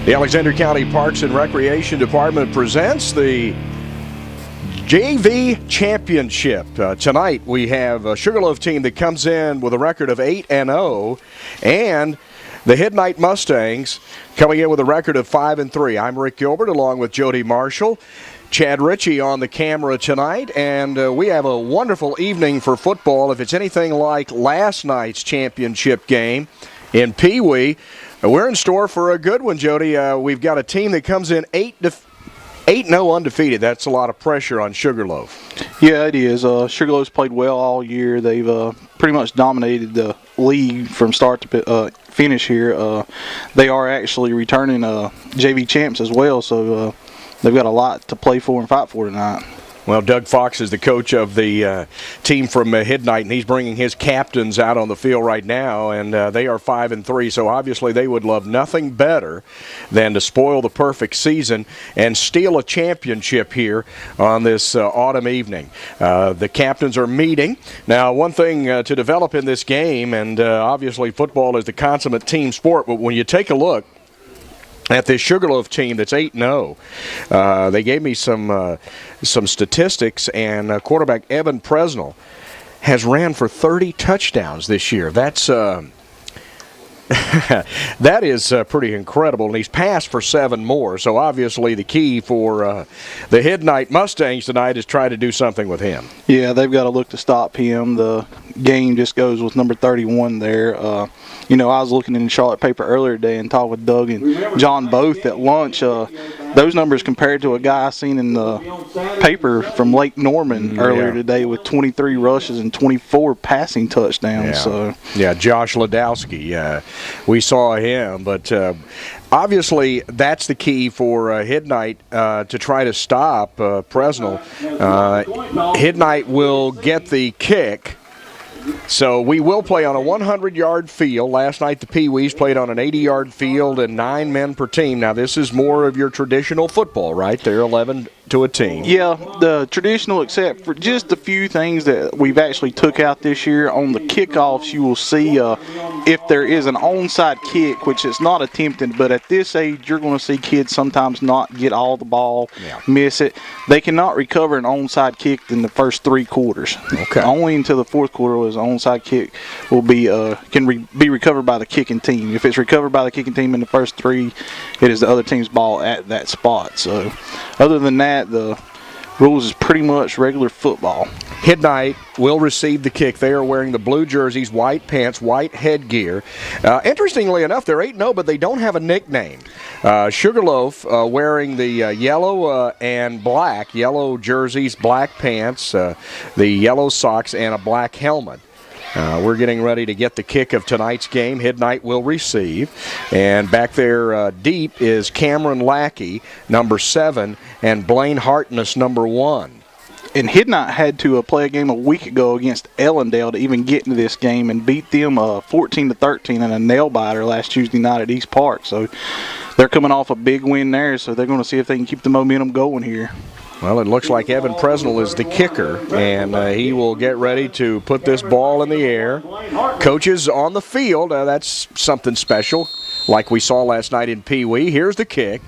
The Alexander County Parks and Recreation Department presents the JV Championship. Tonight we have a Sugarloaf team that comes in with a record of 8-0, and the Hidnight Mustangs coming in with a record of 5-3. I'm Rick Gilbert along with Jody Marshall. Chad Ritchie on the camera tonight, and we have a wonderful evening for football. If it's anything like last night's championship game in Pee Wee, we're in store for a good one, Jody. We've got a team that comes in 8-0 undefeated. That's a lot of pressure on Sugarloaf. Yeah, it is. Sugarloaf's played well all year. They've pretty much dominated the league from start to finish here. They are actually returning JV champs as well, so they've got a lot to play for and fight for tonight. Well, Doug Fox is the coach of the team from Hidnight, and he's bringing his captains out on the field right now, and they are 5-3. So obviously they would love nothing better than to spoil the perfect season and steal a championship here on this autumn evening. The captains are meeting. Now, one thing to develop in this game, and obviously football is the consummate team sport, but when you take a look at this Sugarloaf team that's 8-0, they gave me some statistics, and quarterback Evan Presnell has ran for 30 touchdowns this year. That's that is pretty incredible, and he's passed for 7 more. So obviously the key for the Hidnight Mustangs tonight is try to do something with him. Yeah, they've got to look to stop him. The game just goes with number 31 there. I was looking in the Charlotte paper earlier today and talked with Doug and John both at lunch. Those numbers compared to a guy I seen in the paper from Lake Norman earlier today with 23 rushes and 24 passing touchdowns. Yeah, Josh Ladowski. We saw him, but obviously that's the key for Hidnight to try to stop Presnell. Hidnight will get the kick. So we will play on a 100-yard field. Last night the Pee Wees played on an 80-yard field and 9 men per team. Now this is more of your traditional football, right? They're 11 to a team. Yeah, the traditional, except for just a few things that we've actually took out this year. On the kickoffs, you will see if there is an onside kick, which is not attempted, but at this age you're going to see kids sometimes not get all the ball, miss it. They cannot recover an onside kick in the first 3 quarters. Okay. Only until the 4th quarter is an onside kick will be be recovered by the kicking team. If it's recovered by the kicking team in the first 3, it is the other team's ball at that spot. So other than that, the rules is pretty much regular football. Hidnight will receive the kick. They are wearing the blue jerseys, white pants, white headgear. Interestingly enough, they're 8-0, but they don't have a nickname. Sugarloaf wearing the yellow and black, yellow jerseys, black pants, the yellow socks, and a black helmet. We're getting ready to get the kick of tonight's game. Hidnight will receive. And back there deep is Cameron Lackey, number 7, and Blaine Hartness, number 1. And Hidnight had to play a game a week ago against Ellendale to even get into this game and beat them 14-13 in a nail-biter last Tuesday night at East Park. So they're coming off a big win there, so they're going to see if they can keep the momentum going here. Well, it looks like Evan Presnell is the kicker, and he will get ready to put this ball in the air. Coaches on the field, that's something special, like we saw last night in Pee Wee. Here's the kick,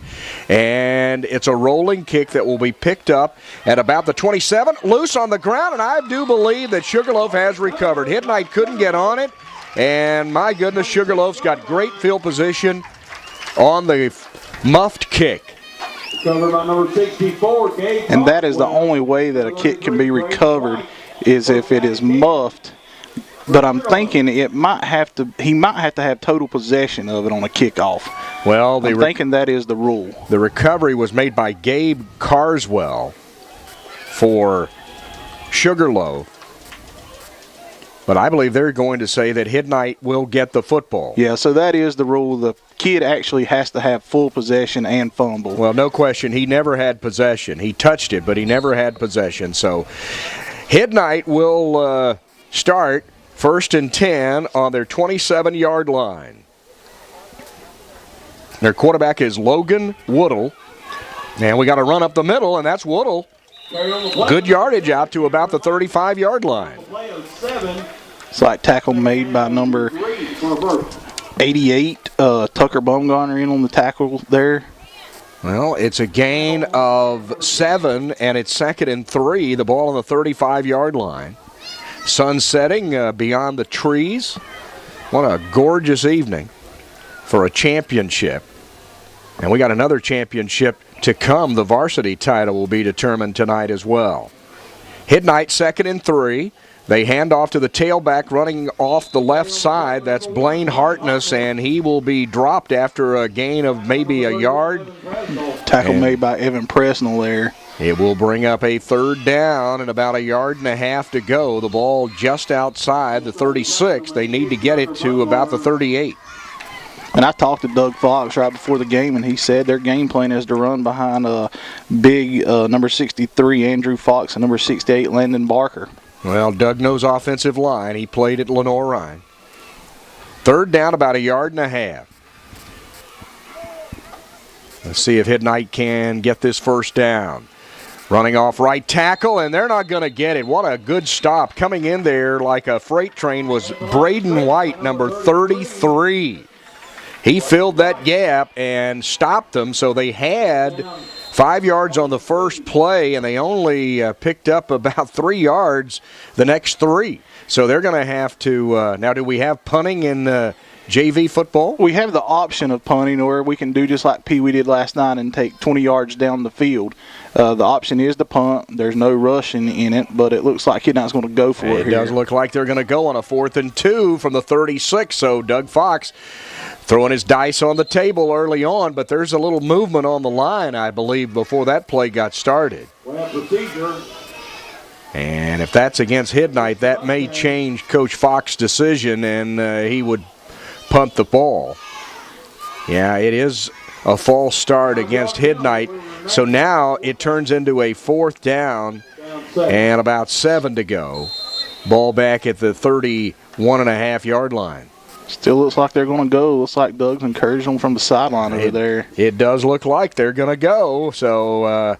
and it's a rolling kick that will be picked up at about the 27, loose on the ground, and I do believe that Sugarloaf has recovered. Hidnight couldn't get on it, and my goodness, Sugarloaf's got great field position on the muffed kick. Covered by number 64, and that is the only way that a kick can be recovered is if it is muffed. But I'm thinking he might have to have total possession of it on a kickoff. Well, I'm thinking that is the rule. The recovery was made by Gabe Carswell for Sugarloaf. But I believe they're going to say that Hidnight will get the football. Yeah, so that is the rule. The kid actually has to have full possession and fumble. Well, no question. He never had possession. He touched it, but he never had possession. So Hidnight will start 1st and 10 on their 27-yard line. Their quarterback is Logan Woodle. And we got to run up the middle, and that's Woodle. Good yardage out to about the 35-yard line. It's like tackle made by number 88. Tucker Bumgarner in on the tackle there. Well, it's a gain of 7, and it's 2nd and 3. The ball on the 35-yard line. Sun setting beyond the trees. What a gorgeous evening for a championship. And we got another championship to come. The varsity title will be determined tonight as well. Hidnight 2nd and 3. They hand off to the tailback running off the left side. That's Blaine Hartness, and he will be dropped after a gain of maybe a yard. Tackle made by Evan Presnell there. It will bring up a 3rd down and about a yard and a half to go. The ball just outside the 36. They need to get it to about the 38. And I talked to Doug Fox right before the game, and he said their game plan is to run behind big number 63 Andrew Fox and number 68 Landon Barker. Well, Doug knows offensive line. He played at Lenore Ryan. 3rd down, about a yard and a half. Let's see if Hidnight can get this 1st down. Running off right tackle, and they're not going to get it. What a good stop. Coming in there like a freight train was Braden White, number 33. He filled that gap and stopped them, so they had 5 yards on the first play, and they only picked up about 3 yards the next 3. So they're going to have to now, do we have punting in JV football? We have the option of punting, or we can do just like Pee Wee did last night and take 20 yards down the field. The option is to punt. There's no rushing in it, but it looks like Hidnight's going to go for it here. It does look like they're going to go on a 4th and 2 from the 36, so Doug Fox throwing his dice on the table early on, but there's a little movement on the line, I believe, before that play got started. And if that's against Hidnight, that may change Coach Fox's decision, and he would punt the ball. Yeah, it is a false start against Hidnight. So now it turns into a 4th down and about 7 to go. Ball back at the 31.5-yard line. Still looks like they're going to go. Looks like Doug's encouraged them from the sideline over there. It does look like they're going to go. So,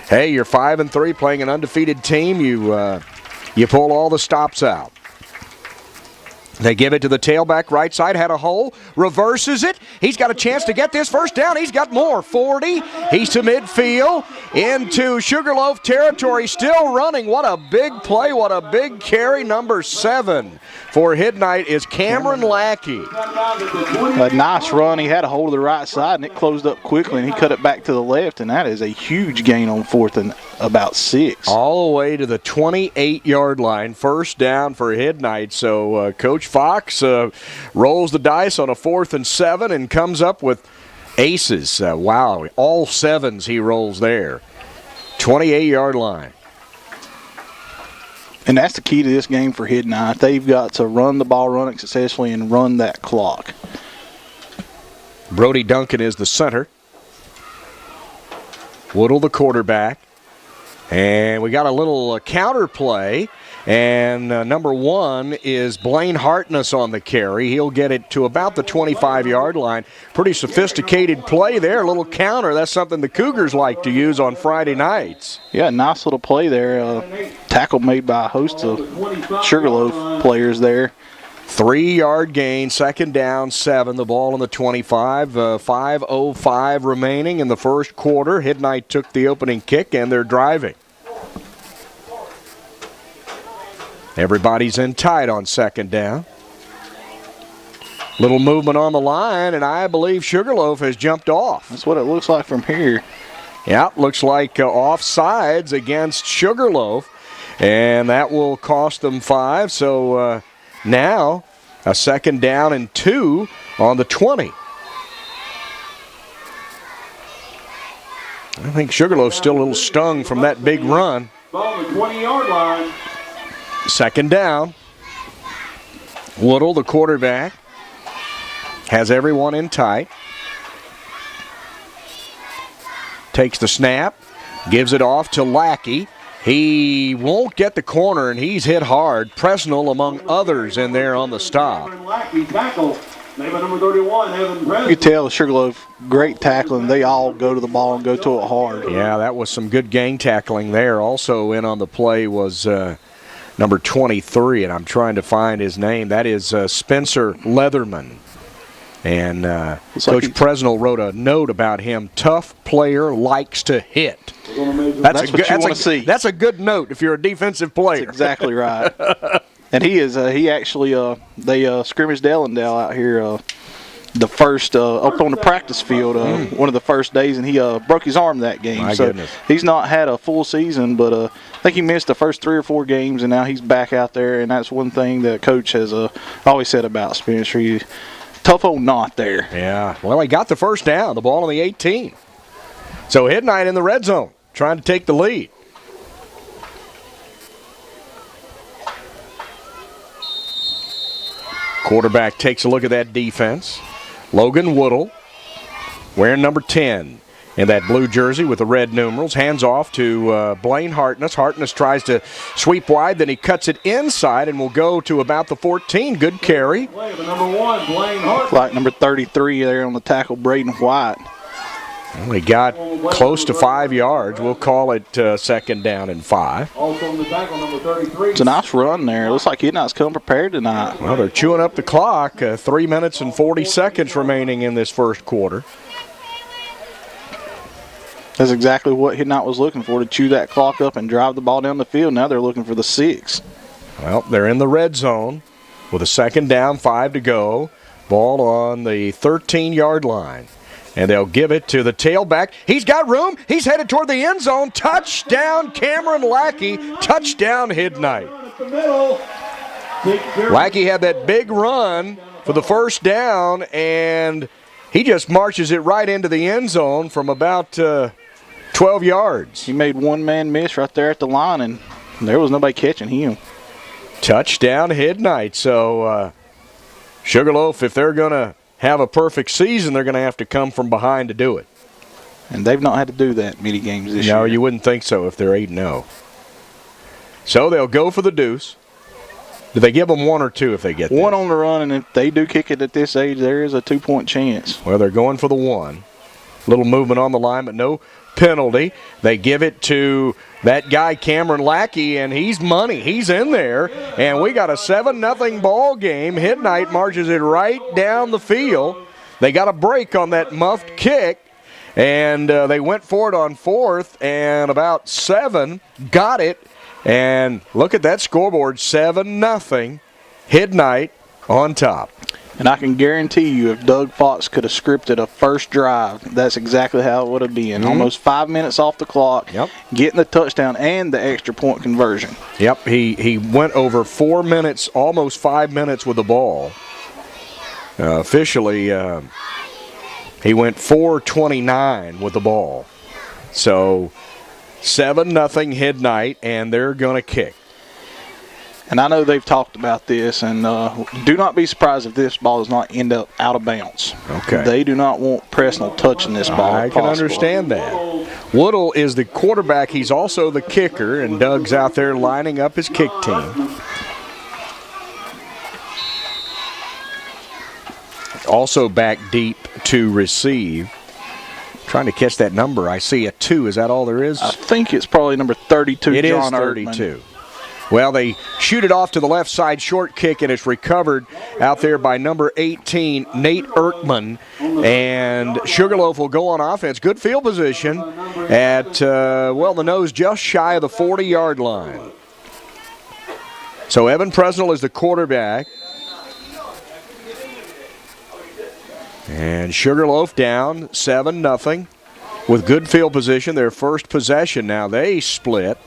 hey, you're 5 and 3 playing an undefeated team. You pull all the stops out. They give it to the tailback right side, had a hole, reverses it. He's got a chance to get this 1st down. He's got more. 40. He's to midfield into Sugarloaf territory, still running. What a big play. What a big carry. Number 7 for Hidnight is Cameron Lackey. A nice run. He had a hold of the right side, and it closed up quickly, and he cut it back to the left, and that is a huge gain on 4th and about 6. All the way to the 28-yard line. 1st down for Hidnight. So Coach Fox rolls the dice on a 4th and 7 and comes up with aces. Wow, all 7s he rolls there. 28-yard line. And that's the key to this game for Hidnight. They've got to run the ball, run it successfully, and run that clock. Brody Duncan is the center. Woodle the quarterback. And we got a little counter play. And number 1 is Blaine Hartness on the carry. He'll get it to about the 25-yard line. Pretty sophisticated play there, a little counter. That's something the Cougars like to use on Friday nights. Yeah, nice little play there. Tackle made by a host of Sugarloaf players there. 3-yard gain, 2nd down, 7. The ball on the 25. 5:05 remaining in the first quarter. Hidnight took the opening kick, and they're driving. Everybody's in tight on 2nd down. Little movement on the line, and I believe Sugarloaf has jumped off. That's what it looks like from here. Yeah, looks like offsides against Sugarloaf, and that will cost them 5. So now a 2nd down and 2 on the 20. I think Sugarloaf's still a little stung from that big run. Ball on the 20-yard line. 2nd down. Woodle, the quarterback, has everyone in tight. Takes the snap, gives it off to Lackey. He won't get the corner, and he's hit hard. Presnell, among others, in there on the stop. Lackey tackle. Name of number 31, Evan Presnell. You can tell Sugarloaf, great tackling. They all go to the ball and go to it hard. Yeah, that was some good gang tackling there. Also in on the play was number 23, and I'm trying to find his name. That is Spencer Leatherman. And Coach Presnell wrote a note about him. Tough player, likes to hit. That's what you want to see. That's a good note if you're a defensive player. That's exactly right. And he is. He actually they scrimmaged Ellendale out here the first up on the practice field one of the first days, and he broke his arm that game. My goodness. He's not had a full season, but I think he missed the first 3 or 4 games, and now he's back out there. And that's one thing that Coach has always said about Spencer. He's tough old knot there. Yeah. Well, he got the first down, the ball on the 18. So Hidnight in the red zone, trying to take the lead. Quarterback takes a look at that defense. Logan Woodle, wearing number 10 in that blue jersey with the red numerals. Hands off to Blaine Hartness. Hartness tries to sweep wide, then he cuts it inside and will go to about the 14. Good carry. Number 1, Blaine Hart. Like number 33 there on the tackle, Braden White. Well, he got close to 5 yards. We'll call it second down and 5. Also on the tackle, number 33. It's a nice run there. Looks like Hidnight's come prepared tonight. Well, they're chewing up the clock. 3 minutes and 40 seconds remaining in this first quarter. That's exactly what Hidnight was looking for, to chew that clock up and drive the ball down the field. Now they're looking for the 6. Well, they're in the red zone with a second down, 5 to go. Ball on the 13-yard line. And they'll give it to the tailback. He's got room. He's headed toward the end zone. Touchdown, Cameron Lackey. Touchdown, Hidnight. Lackey had that big run for the first down, and he just marches it right into the end zone from about 12 yards. He made one man miss right there at the line, and there was nobody catching him. Touchdown, Hidnight. So Sugarloaf, if they're going to have a perfect season, they're going to have to come from behind to do it. And they've not had to do that many games this year. No, you wouldn't think so if they're 8-0. So they'll go for the deuce. Do they give them 1 or 2 if they get one this? on the run, and if they do kick it at this age, there is a 2-point chance. Well, they're going for the 1. Little movement on the line, but no penalty. They give it to that guy, Cameron Lackey, and he's money. He's in there, and we got a 7-0 ball game. Hidnight marches it right down the field. They got a break on that muffed kick, and they went for it on 4th, and about 7 got it. And look at that scoreboard, 7-0. Hidnight on top. And I can guarantee you, if Doug Fox could have scripted a first drive, that's exactly how it would have been. Almost 5 minutes off the clock, getting the touchdown and the extra point conversion. Yep, he went over 4 minutes, almost 5 minutes with the ball. Officially, he went 4:29 with the ball. So 7-0 Hidnight, and they're going to kick. And I know they've talked about this, and do not be surprised if this ball does not end up out of bounds. Okay. They do not want Presnell touching this ball. I can understand that. Woodle is the quarterback. He's also the kicker, and Doug's out there lining up his kick team. Also back deep to receive. Trying to catch that number. I see a 2. Is that all there is? I think it's probably number 32, It John is 32. Well, they shoot it off to the left side, short kick, and it's recovered out there by number 18, Nate Erkman. And Sugarloaf will go on offense. Good field position at, the nose just shy of the 40-yard line. So Evan Presnell is the quarterback. And Sugarloaf down 7-0 with good field position. Their first possession now. They split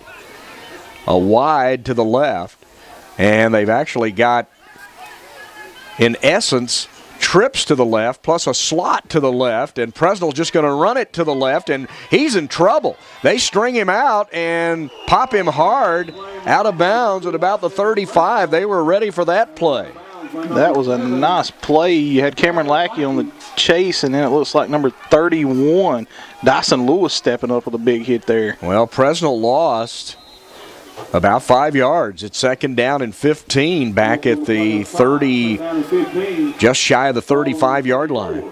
a wide to the left, and they've actually got, in essence, trips to the left plus a slot to the left, and Presnell just going to run it to the left, and he's in trouble. They string him out and pop him hard out of bounds at about the 35. They were ready for that play. That was a nice play. You had Cameron Lackey on the chase, and then it looks like number 31, Dyson Lewis, stepping up with a big hit there. Well, Presnell lost about 5 yards. It's second down and 15 back at the 30, just shy of the 35-yard line.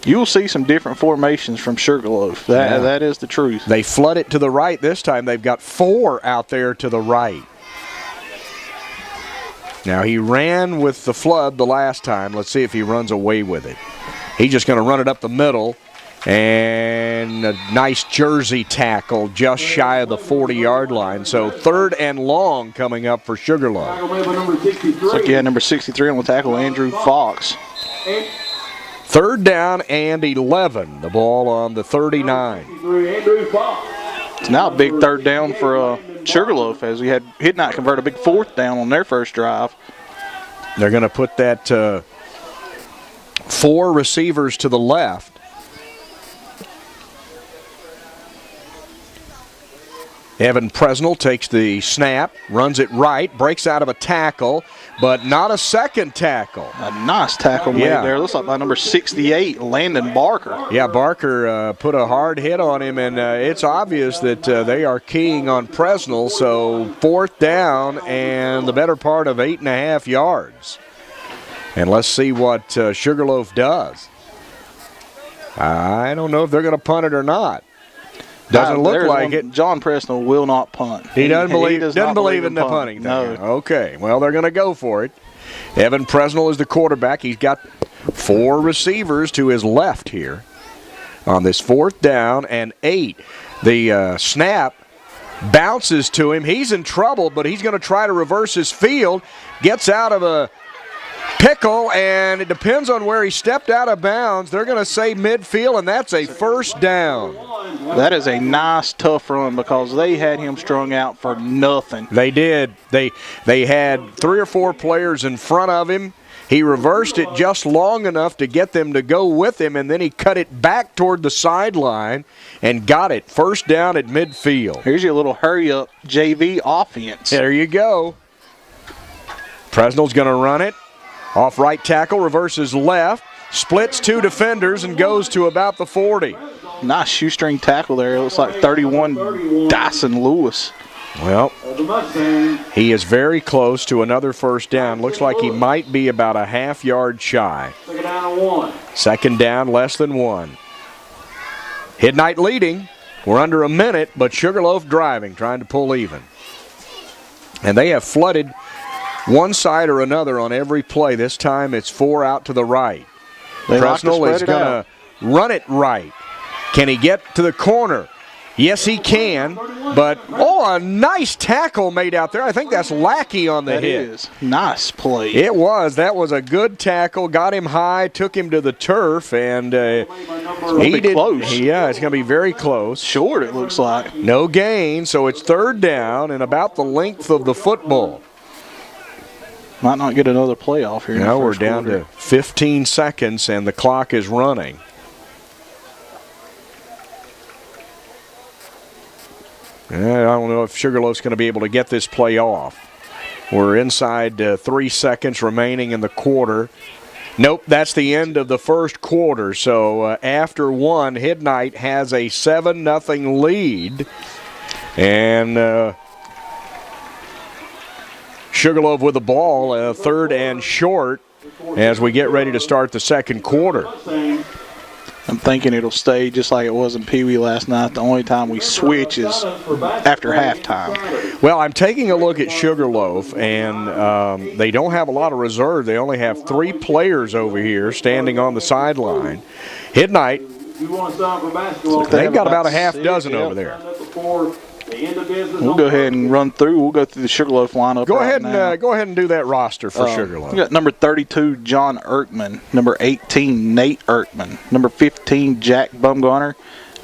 You'll see some different formations from Sugarloaf. That is the truth. They flood it to the right this time. They've got 4 out there to the right. Now, he ran with the flood the last time. Let's see if he runs away with it. He's just going to run it up the middle. And a nice jersey tackle just shy of the 40-yard line. So 3rd and long coming up for Sugarloaf. Looks like you had number 63 on the tackle, Andrew Fox. 3rd down and 11. The ball on the 39. It's now a big 3rd down for Sugarloaf, as we had not convert a big 4th down on their first drive. They're going to put that 4 receivers to the left. Evan Presnell takes the snap, runs it right, breaks out of a tackle, but not a second tackle. A nice tackle made there. Looks like by number 68, Landon Barker. Yeah, Barker put a hard hit on him, and it's obvious that they are keying on Presnell. So 4th down and the better part of 8.5 yards. And let's see what Sugarloaf does. I don't know if they're going to punt it or not. Doesn't look like it. John Presnell will not punt. He doesn't believe in the punting. No. Okay, well, they're going to go for it. Evan Presnell is the quarterback. He's got 4 receivers to his left here on this 4th down and 8. The snap bounces to him. He's in trouble, but he's going to try to reverse his field. Gets out of a pickle, and it depends on where he stepped out of bounds. They're going to say midfield, and that's a 1st down. That is a nice, tough run because they had him strung out for nothing. They did. They had 3 or 4 players in front of him. He reversed it just long enough to get them to go with him, and then he cut it back toward the sideline and got it. 1st down at midfield. Here's your little hurry-up JV offense. There you go. Presnell's going to run it. Off right tackle, reverses left, splits 2 defenders, and goes to about the 40. Nice shoestring tackle there. It looks like 31 Dyson Lewis. Well, he is very close to another 1st down. Looks like he might be about a half yard shy. 2nd down, less than 1. Hidnight leading. We're under a minute, but Sugarloaf driving, trying to pull even. And they have flooded one side or another on every play. This time it's 4 out to the right. Presnell is going to run it right. Can he get to the corner? Yes, he can. But, a nice tackle made out there. I think that's Lackey on the hit. That is. Nice play. It was. That was a good tackle. Got him high, took him to the turf, and he did. Close. Yeah, it's going to be very close. Short, it looks like. No gain, so it's 3rd down and about the length of the football. Might not get another playoff here. Now we're down to 15 seconds, and the clock is running. I don't know if Sugarloaf's going to be able to get this play off. We're inside 3 seconds remaining in the quarter. Nope, that's the end of the 1st quarter. So after 1, Hidnight has a 7-0 lead. And Sugarloaf with the ball, 3rd and short, as we get ready to start the 2nd quarter. I'm thinking it'll stay just like it was in Pee Wee last night. The only time we switch is after halftime. Well, I'm taking a look at Sugarloaf, and they don't have a lot of reserve. They only have 3 players over here standing on the sideline. Hidnight, they've got about a half dozen over there. We'll go ahead and run through. We'll go through the Sugarloaf lineup. Go ahead and do that roster for Sugarloaf. We got number 32, John Erkman. Number 18, Nate Erkman. Number 15, Jack Bumgarner.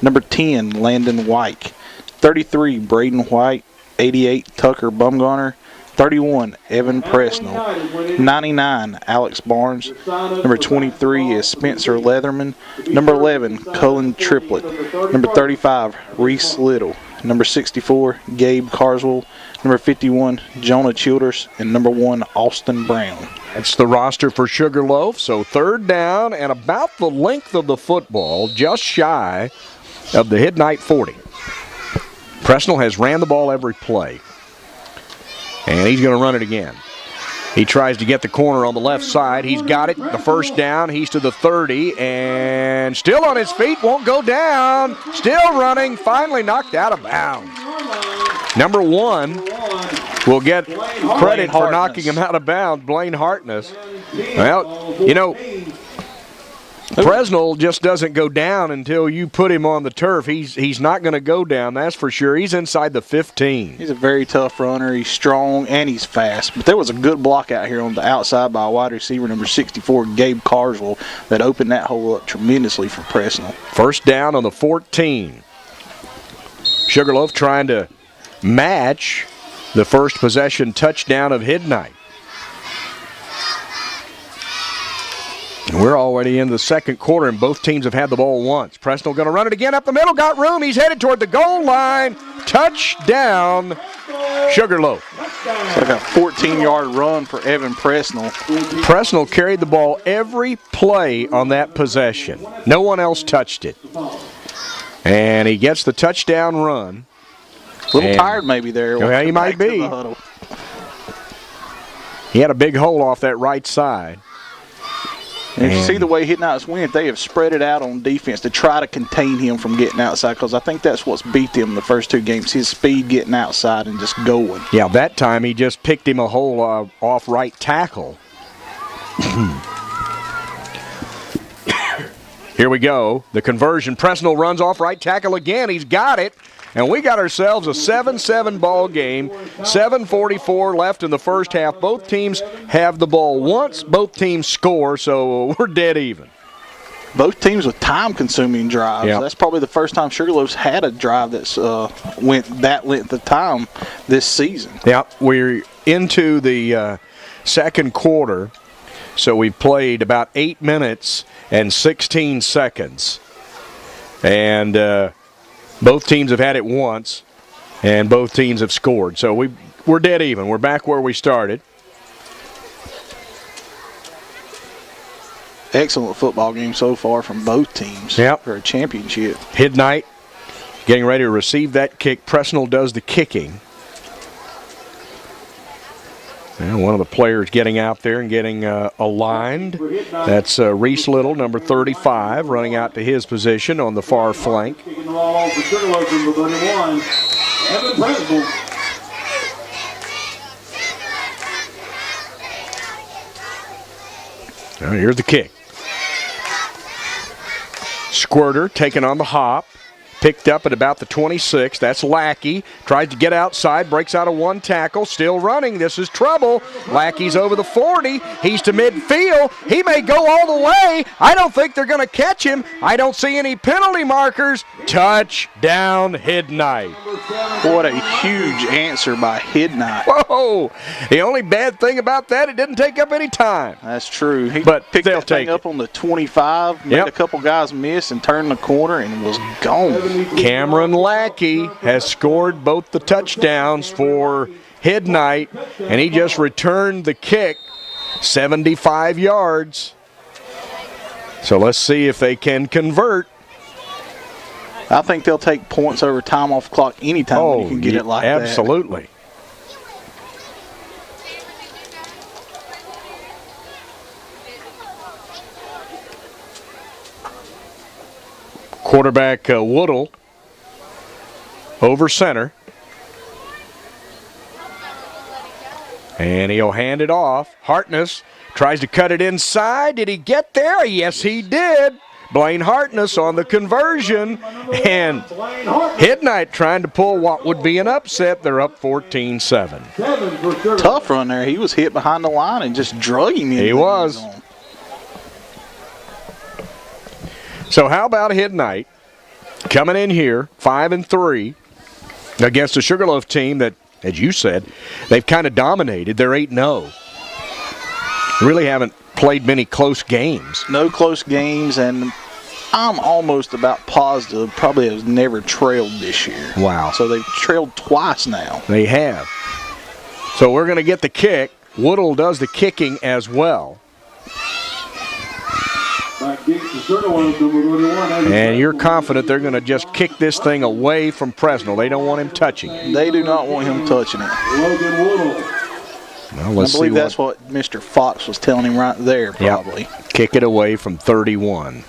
Number 10, Landon White. 33, Braden White. 88, Tucker Bumgarner. 31, Evan Presnell. 99, Alex Barnes. Number 23 is Spencer Leatherman. Number 11, Cullen Triplett. Number 35, Reese Little. Number 64, Gabe Carswell. Number 51, Jonah Childers. And number 1, Austin Brown. That's the roster for Sugarloaf. So 3rd down and about the length of the football, just shy of the Hidnight 40. Presnell has ran the ball every play. And he's going to run it again. He tries to get the corner on the left side. He's got it. The 1st down. He's to the 30 and still on his feet. Won't go down. Still running. Finally knocked out of bounds. Number 1 will get credit for knocking him out of bounds, Blaine Hartness. Well, you know, Presnell just doesn't go down until you put him on the turf. He's not going to go down, that's for sure. He's inside the 15. He's a very tough runner. He's strong and he's fast. But there was a good block out here on the outside by a wide receiver, number 64, Gabe Carswell, that opened that hole up tremendously for Presnell. First down on the 14. Sugarloaf trying to match the first possession touchdown of Hidnight. We're already in the second quarter, and both teams have had the ball once. Presnell going to run it again up the middle, got room. He's headed toward the goal line. Touchdown, Sugarloaf. It's like a 14-yard run for Evan Presnell. Presnell carried the ball every play on that possession. No one else touched it. And he gets the touchdown run. A little tired maybe there. Yeah, he might be. He had a big hole off that right side. And if you see the way Hidnight's went, they have spread it out on defense to try to contain him from getting outside, because I think that's what's beat them the first 2 games, his speed getting outside and just going. Yeah, that time he just picked him a hole off right tackle. Here we go. The conversion. Presnell runs off right tackle again. He's got it. And we got ourselves a 7-7 ball game. 7:44 left in the first half. Both teams have the ball once. Both teams score, so we're dead even. Both teams with time-consuming drives. Yep. That's probably the first time Sugarloaf's had a drive that's went that length of time this season. Yeah, we're into the second quarter, so we've played about 8 minutes and 16 seconds. And both teams have had it once, and both teams have scored. So we're dead even. We're back where we started. Excellent football game so far from both teams for a championship. Hidnight getting ready to receive that kick. Presnell does the kicking. And one of the players getting out there and getting aligned. That's Reese Little, number 35, running out to his position on the far flank. Kicking the ball off for Sugarloaf, number 31, Evan Presnell. Here's the kick. Squirter taking on the hop. Picked up at about the 26. That's Lackey. Tries to get outside. Breaks out of one tackle. Still running. This is trouble. Lackey's over the 40. He's to midfield. He may go all the way. I don't think they're going to catch him. I don't see any penalty markers. Touchdown, Hidnight. What a huge answer by Hidnight. Whoa. The only bad thing about that, it didn't take up any time. That's true. He But picked they'll that thing take up it. on the 25, made a couple guys miss, and turned the corner and was gone. Cameron Lackey has scored both the touchdowns for Hidnight, and he just returned the kick 75 yards. So let's see if they can convert. I think they'll take points over time off clock anytime when you can get it like that. Absolutely. Quarterback Woodle over center. And he'll hand it off. Hartness tries to cut it inside. Did he get there? Yes, he did. Blaine Hartness on the conversion. And Hidnight trying to pull what would be an upset. They're up 14-7. Tough run there. He was hit behind the line and just drug him in. He was. So how about Hidnight coming in here 5-3 against a Sugarloaf team that, as you said, they've kind of dominated. They're 8-0. Really haven't played many close games. No close games, and I'm almost about positive probably has never trailed this year. Wow. So they've trailed twice now. They have. So we're going to get the kick. Woodle does the kicking as well. And you're confident they're going to just kick this thing away from Presnell. They don't want him touching it. They do not want him touching it. Well, let's I believe see that's what Mr. Fox was telling him right there, probably. Yep. Kick it away from 31.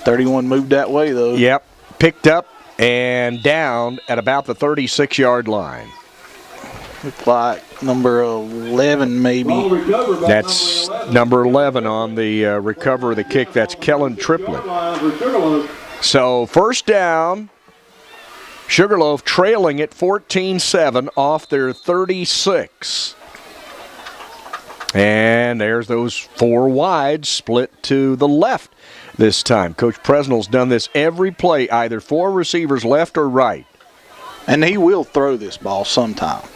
31 moved that way, though. Yep. Picked up and down at about the 36-yard line. Looked like number 11 maybe. That's number 11 on the recover of the kick. That's Kellen Triplett. So first down, Sugarloaf trailing at 14-7 off their 36. And there's those 4 wides split to the left this time. Coach Presnell's done this every play, either 4 receivers left or right. And he will throw this ball sometime.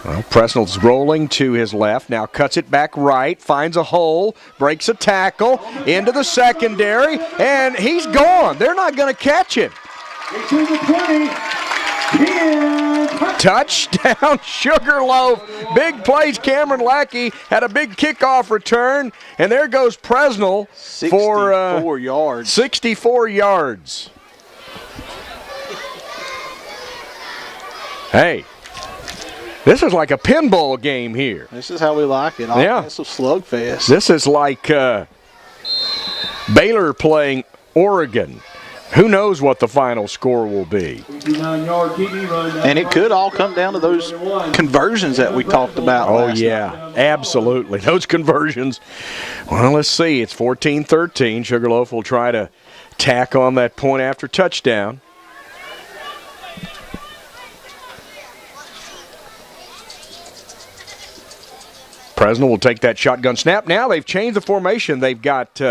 Well, Presnell's rolling to his left, now cuts it back right, finds a hole, breaks a tackle, into the secondary, and he's gone. They're not going to catch him. Into the 20. Touchdown, Sugarloaf. Big plays. Cameron Lackey had a big kickoff return, and there goes Presnell 64 yards. 64 yards. Hey, this is like a pinball game here. This is how we like it. Offensive slugfest. This is like Baylor playing Oregon. Who knows what the final score will be? And it could all come down to those conversions that we talked about last night. Absolutely. Those conversions. Well, let's see. It's 14-13. Sugarloaf will try to tack on that point after touchdown. Presnell will take that shotgun snap. Now they've changed the formation. They've got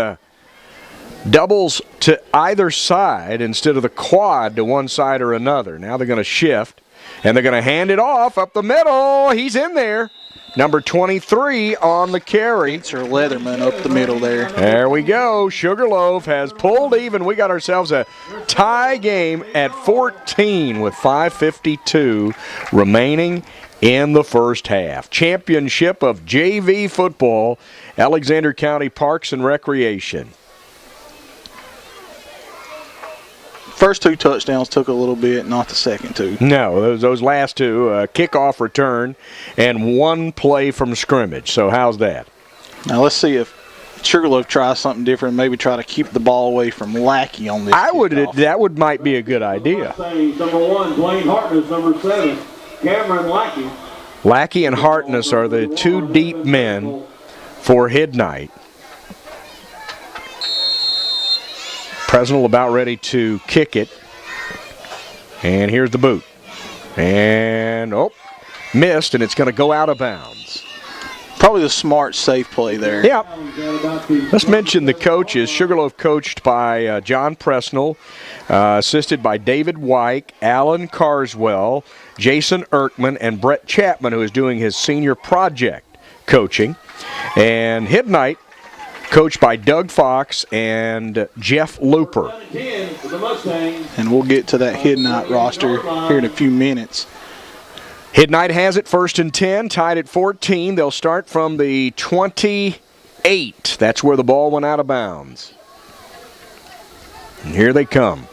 doubles to either side instead of the quad to one side or another. Now they're going to shift, and they're going to hand it off up the middle. He's in there. Number 23 on the carry. Sir Leatherman up the middle there. There we go. Sugarloaf has pulled even. We got ourselves a tie game at 14 with 5:52 remaining in the first half. Championship of JV football, Alexander County Parks and Recreation. First 2 touchdowns took a little bit, not the second 2. No, those last 2, kickoff return and 1 play from scrimmage. So how's that? Now let's see if Sugarloaf tries something different, maybe try to keep the ball away from Lackey on this kickoff. That might be a good idea. Number 1, Blaine Hartness. Number 7, Cameron Lackey. Lackey and Hartness are the 2 deep men for Hidnight. Presnell about ready to kick it. And here's the boot. And, missed, and it's going to go out of bounds. Probably the smart, safe play there. Yeah. Let's mention the coaches. Sugarloaf coached by John Presnell, assisted by David Wyke, Alan Carswell, Jason Erkman, and Brett Chapman, who is doing his senior project coaching. And Hidnight, coached by Doug Fox and Jeff Looper. And we'll get to that Hidnight roster here in a few minutes. Hidnight has it 1st and 10, tied at 14. They'll start from the 28. That's where the ball went out of bounds. And here they come.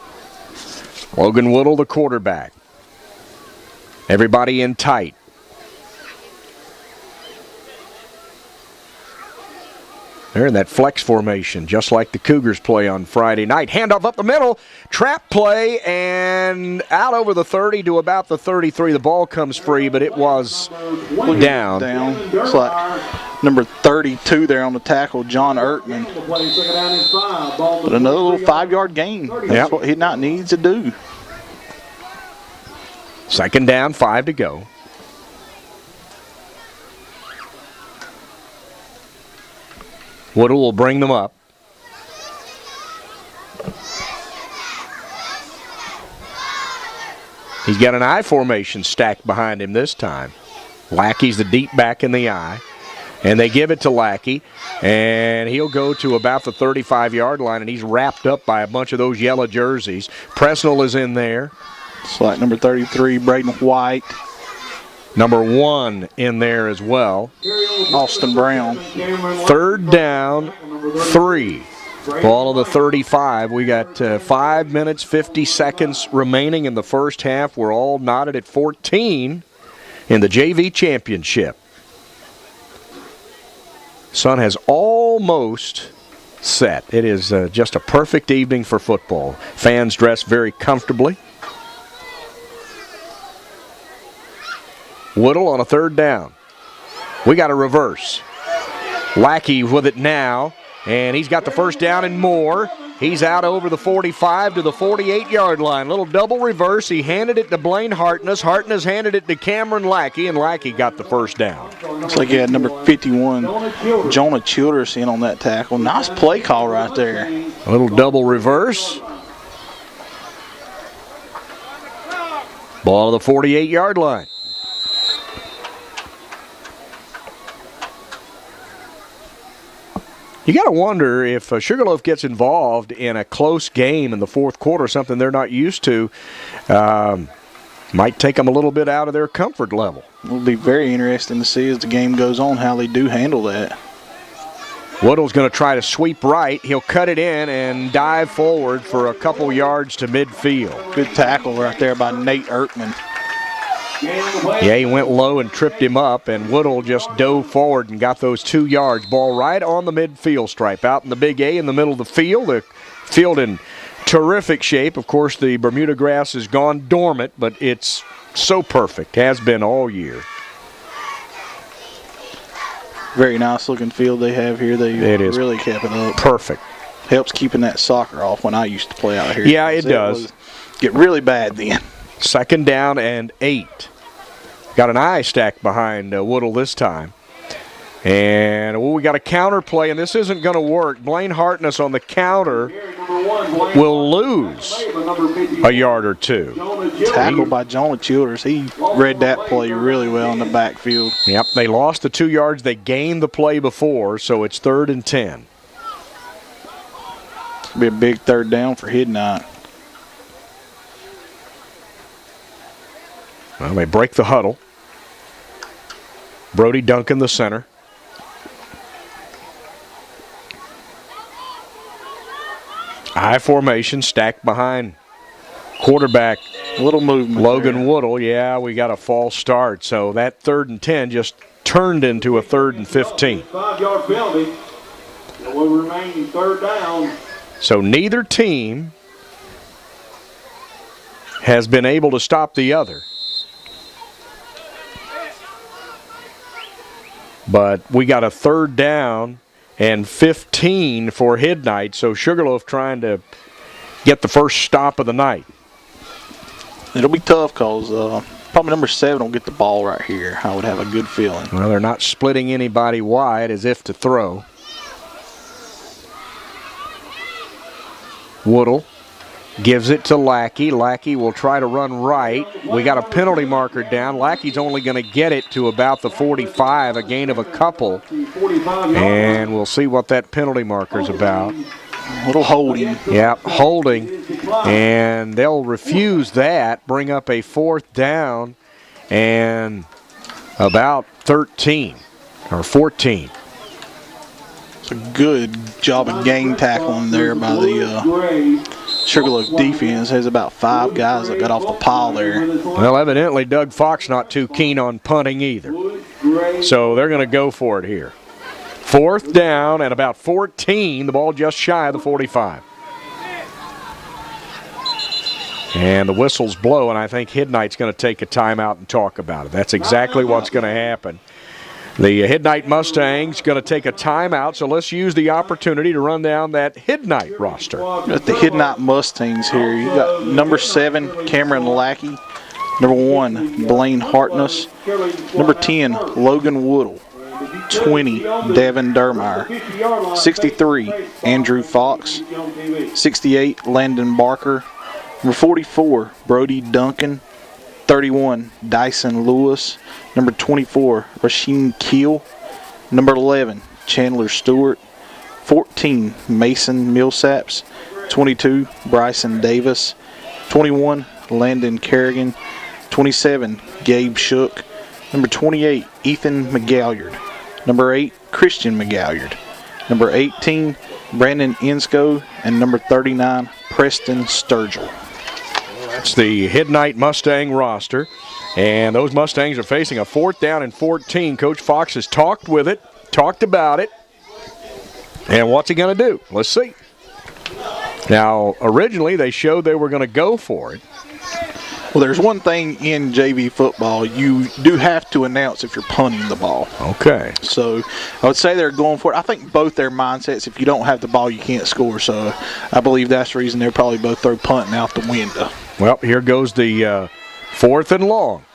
Logan Woodle, the quarterback. Everybody in tight. They're in that flex formation, just like the Cougars play on Friday night. Handoff up the middle, trap play, and out over the 30 to about the 33. The ball comes free, but it was down. It's like number 32 there on the tackle, John Ertman. But another little 5-yard gain. That's what Hidnight needs to do. Second down, 5 to go. Woodle will bring them up. He's got an I formation stacked behind him this time. Lackey's the deep back in the I. And they give it to Lackey. And he'll go to about the 35-yard line, and he's wrapped up by a bunch of those yellow jerseys. Presnell is in there. It's like number 33, Braden White. Number 1 in there as well. Austin Brown. Third down, 3. Ball of the 35. We got 5 minutes, 50 seconds remaining in the first half. We're all knotted at 14 in the JV championship. Sun has almost set. It is just a perfect evening for football. Fans dress very comfortably. Woodle on a third down. We got a reverse. Lackey with it now, and he's got the first down and more. He's out over the 45 to the 48-yard line. Little double reverse. He handed it to Blaine Hartness. Hartness handed it to Cameron Lackey, and Lackey got the first down. Looks like he had number 51, Jonah Childress, in on that tackle. Nice play call right there. A little double reverse. Ball to the 48-yard line. You got to wonder if Sugarloaf gets involved in a close game in the fourth quarter, something they're not used to, might take them a little bit out of their comfort level. It'll be very interesting to see as the game goes on how they do handle that. Woodle's going to try to sweep right. He'll cut it in and dive forward for a couple yards to midfield. Good tackle right there by Nate Erkman. Yeah, he went low and tripped him up, and Woodle just dove forward and got those 2 yards. Ball right on the midfield stripe. Out in the big A in the middle of the field. The field in terrific shape. Of course, the Bermuda grass has gone dormant, but it's so perfect. Has been all year. Very nice looking field they have here. They really kept it up. Perfect. Helps keeping that soccer off when I used to play out here. Yeah, it does. Get really bad then. Second down and 8. Got an eye stack behind Woodle this time. And we got a counter play, and this isn't going to work. Blaine Hartness on the counter will lose a yard or two. Tackle by Jonah Childress. He read that play really well in the backfield. Yep, they lost the 2 yards. They gained the play before, so it's 3rd and 10. It'll be a big third down for Hidnight. Well, they break the huddle. Brody Duncan, the center. I formation stacked behind quarterback. A little movement. Logan there. Woodle. Yeah, we got a false start. So that 3rd and 10 just turned into a 3rd and 15. 5-yard penalty. It will remain third down. So neither team has been able to stop the other. But we got a 3rd down and 15 for Hidnight, so Sugarloaf trying to get the first stop of the night. It'll be tough because probably number 7 will get the ball right here. I would have a good feeling. Well, they're not splitting anybody wide as if to throw. Woodle gives it to Lackey. Lackey will try to run right. We got a penalty marker down. Lackey's only going to get it to about the 45, a gain of a couple. And we'll see what that penalty marker's about. A little holding. Yeah, holding. And they'll refuse that, bring up a 4th down and about 13 or 14. It's a good job of gang tackling there by the Sugarloaf defense. Has about 5 guys that got off the pile there. Well, evidently Doug Fox not too keen on punting either. So they're going to go for it here. 4th down and about 14. The ball just shy of the 45. And the whistles blow, and I think Hidnight's going to take a timeout and talk about it. That's exactly what's going to happen. The Hidnight Mustangs going to take a timeout, so let's use the opportunity to run down that Hidnight roster. Got the Hidnight Mustangs here. You got number 7, Cameron Lackey. Number 1, Blaine Hartness. Number 10, Logan Woodle. 20, Devin Dermeyer. 63, Andrew Fox. 68, Landon Barker. Number 44, Brody Duncan. 31, Dyson Lewis. Number 24, Rasheen Keel. Number 11, Chandler Stewart. 14, Mason Millsaps. 22, Bryson Davis. 21, Landon Kerrigan. 27, Gabe Shook. Number 28, Ethan McGalliard. Number 8, Christian McGalliard. Number 18, Brandon Insco. And number 39, Preston Sturgill. That's the Hidnight Mustang roster. And those Mustangs are facing a 4th down and 14. Coach Fox has talked about it. And what's he going to do? Let's see. Now, originally they showed they were going to go for it. Well, there's one thing in JV football. You do have to announce if you're punting the ball. Okay. So I would say they're going for it. I think both their mindsets, if you don't have the ball, you can't score. So I believe that's the reason they'll probably both throw punting out the window. Well, here goes the 4th and long.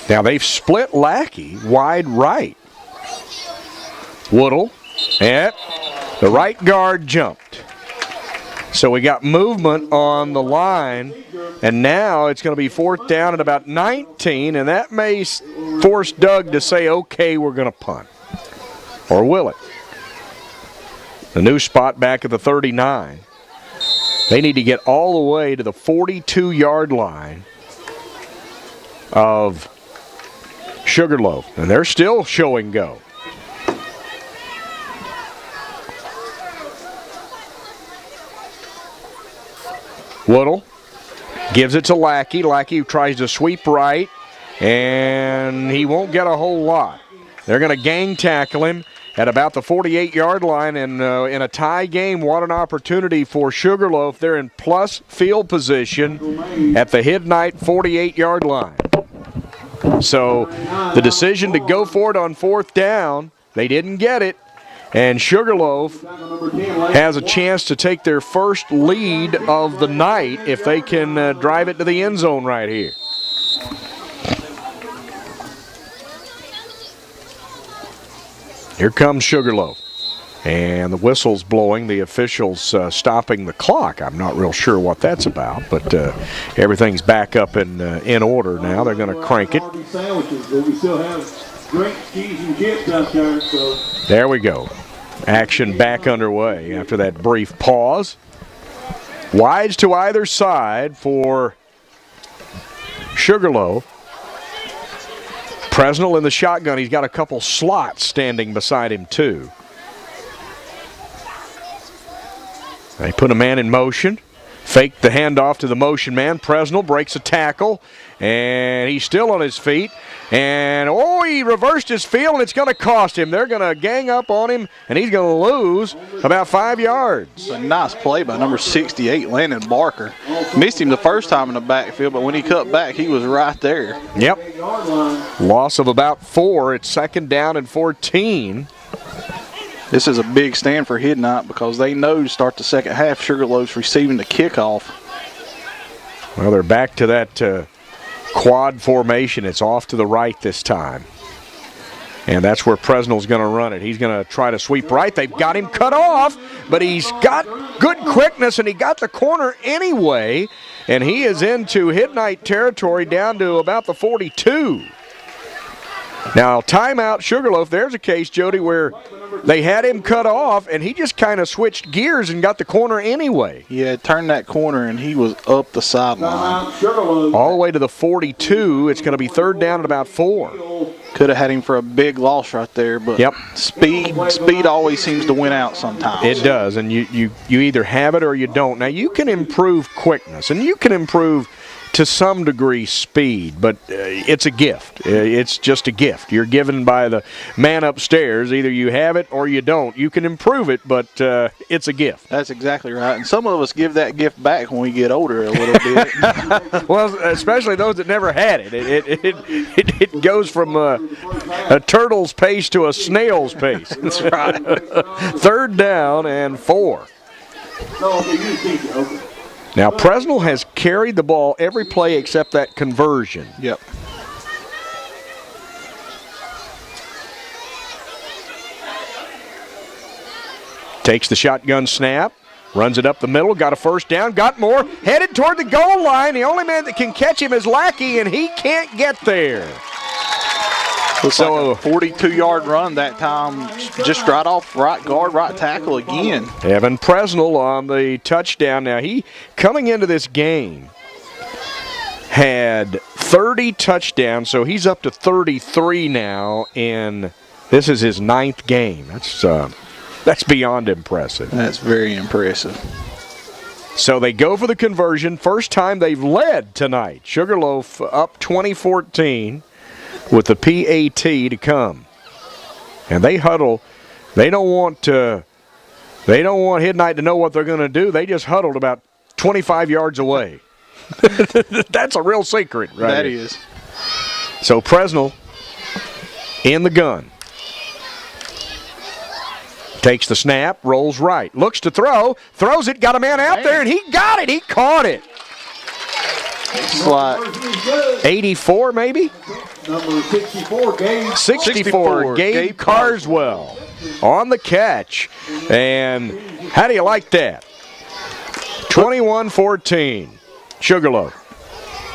Now they've split Lackey wide right. Woodle and the right guard jumped. So we got movement on the line, and now it's going to be 4th down at about 19, and that may force Doug to say, okay, we're going to punt. Or will it? The new spot back at the 39. They need to get all the way to the 42-yard line of Sugarloaf, and they're still showing go. Woodle gives it to Lackey. Lackey tries to sweep right, and he won't get a whole lot. They're going to gang tackle him at about the 48-yard line, and in a tie game, what an opportunity for Sugarloaf. They're in plus field position at the Midnight 48-yard line. So the decision to go for it on 4th down, they didn't get it. And Sugarloaf has a chance to take their first lead of the night if they can drive it to the end zone right here. Here comes Sugarloaf. And the whistle's blowing. The official's stopping the clock. I'm not real sure what that's about, but everything's back up in order now. They're going to crank it. There we go. Action back underway after that brief pause. Wides to either side for Sugarloaf. Presnell in the shotgun. He's got a couple slots standing beside him, too. They put a man in motion. Faked the handoff to the motion man. Presnell breaks a tackle, and he's still on his feet. And, he reversed his field, and it's going to cost him. They're going to gang up on him, and he's going to lose about 5 yards. A nice play by number 68, Landon Barker. Missed him the first time in the backfield, but when he cut back, he was right there. Yep. Loss of about 4. It's 2nd down and 14. This is a big stand for Midnight because they know to start the second half, Sugarloaf's receiving the kickoff. Well, they're back to that quad formation. It's off to the right this time. And that's where Presnell's going to run it. He's going to try to sweep right. They've got him cut off, but he's got good quickness, and he got the corner anyway. And he is into Midnight territory down to about the 42. Now, timeout, Sugarloaf. There's a case, Jody, where they had him cut off, and he just kind of switched gears and got the corner anyway. Yeah, turned that corner, and he was up the sideline. All the way to the 42. It's going to be 3rd down at about 4. Could have had him for a big loss right there, but speed always seems to win out sometimes. It does, and you either have it or you don't. Now, you can improve quickness, and you can improve to some degree speed, but it's a gift. It's just a gift. You're given by the man upstairs. Either you have it or you don't. You can improve it, but it's a gift. That's exactly right. And some of us give that gift back when we get older a little bit. Well, especially those that never had it. It goes from a turtle's pace to a snail's pace. That's right. 3rd down and 4. Now, Presnell has carried the ball every play except that conversion. Yep. Takes the shotgun snap, runs it up the middle, got a 1st down, got more, headed toward the goal line. The only man that can catch him is Lackey, and he can't get there. So a 42-yard run that time, just right off right guard, right tackle again. Evan Presnell on the touchdown. Now, he, coming into this game, had 30 touchdowns, so he's up to 33 now, and this is his 9th game. That's beyond impressive. That's very impressive. So they go for the conversion. First time they've led tonight. Sugarloaf up 20-14 with the PAT to come. And they huddle They don't want Hidnight to know what they're going to do. They just huddled about 25 yards away. That's a real secret, right? That is. So Presnell in the gun. Takes the snap, rolls right, looks to throw, throws it, got a man out there, and he got it. He caught it. Slide. 84 maybe? Number 64, Gabe. 64, Gabe Carswell on the catch. And how do you like that? 21-14, Sugarloaf.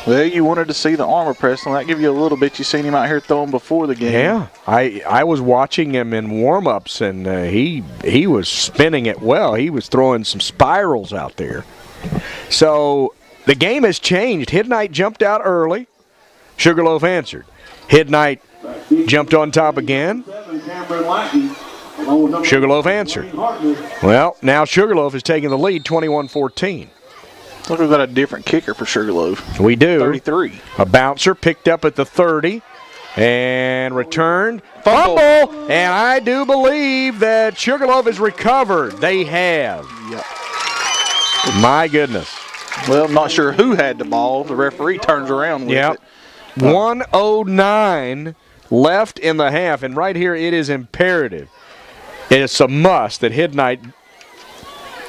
Well, you wanted to see the armor press, and that give you a little bit. You seen him out here throwing before the game. Yeah, I was watching him in warm-ups, and he was spinning it well. He was throwing some spirals out there. So the game has changed. Hidnight jumped out early. Sugarloaf answered. Hidnight jumped on top again. Sugarloaf answered. Well, now Sugarloaf is taking the lead, 21-14. Look, we've got a different kicker for Sugarloaf. We do. 33. A bouncer picked up at the 30 and returned. Fumble! And I do believe that Sugarloaf has recovered. They have. Yep. My goodness. Well, I'm not sure who had the ball. The referee turns around with it. 1:09 left in the half, and right here it is imperative. It's a must that Hidnight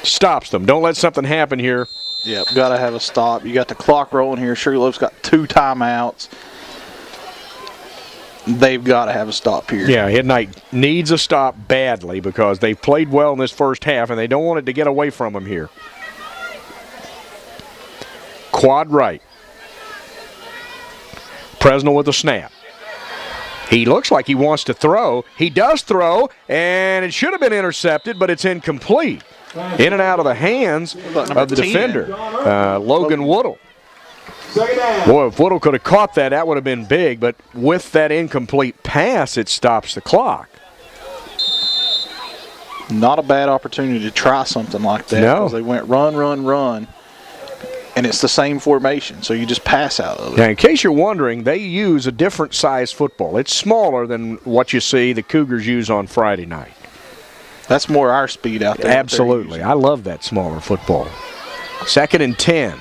stops them. Don't let something happen here. Yep, got to have a stop. You got the clock rolling here. Sugarloaf's got 2 timeouts. They've got to have a stop here. Yeah, Hidnight needs a stop badly because they've played well in this first half, and they don't want it to get away from them here. Quad right. Presnell with the snap. He looks like he wants to throw. He does throw, and it should have been intercepted, but it's incomplete. In and out of the hands of the defender, Logan Woodle. Boy, if Woodle could have caught that, that would have been big, but with that incomplete pass, it stops the clock. Not a bad opportunity to try something like that. No. Because they went run, run, run, and it's the same formation, so you just pass out of it. Now, in case you're wondering, they use a different size football. It's smaller than what you see the Cougars use on Friday night. That's more our speed out there. Absolutely. I love that smaller football. 2nd and 10.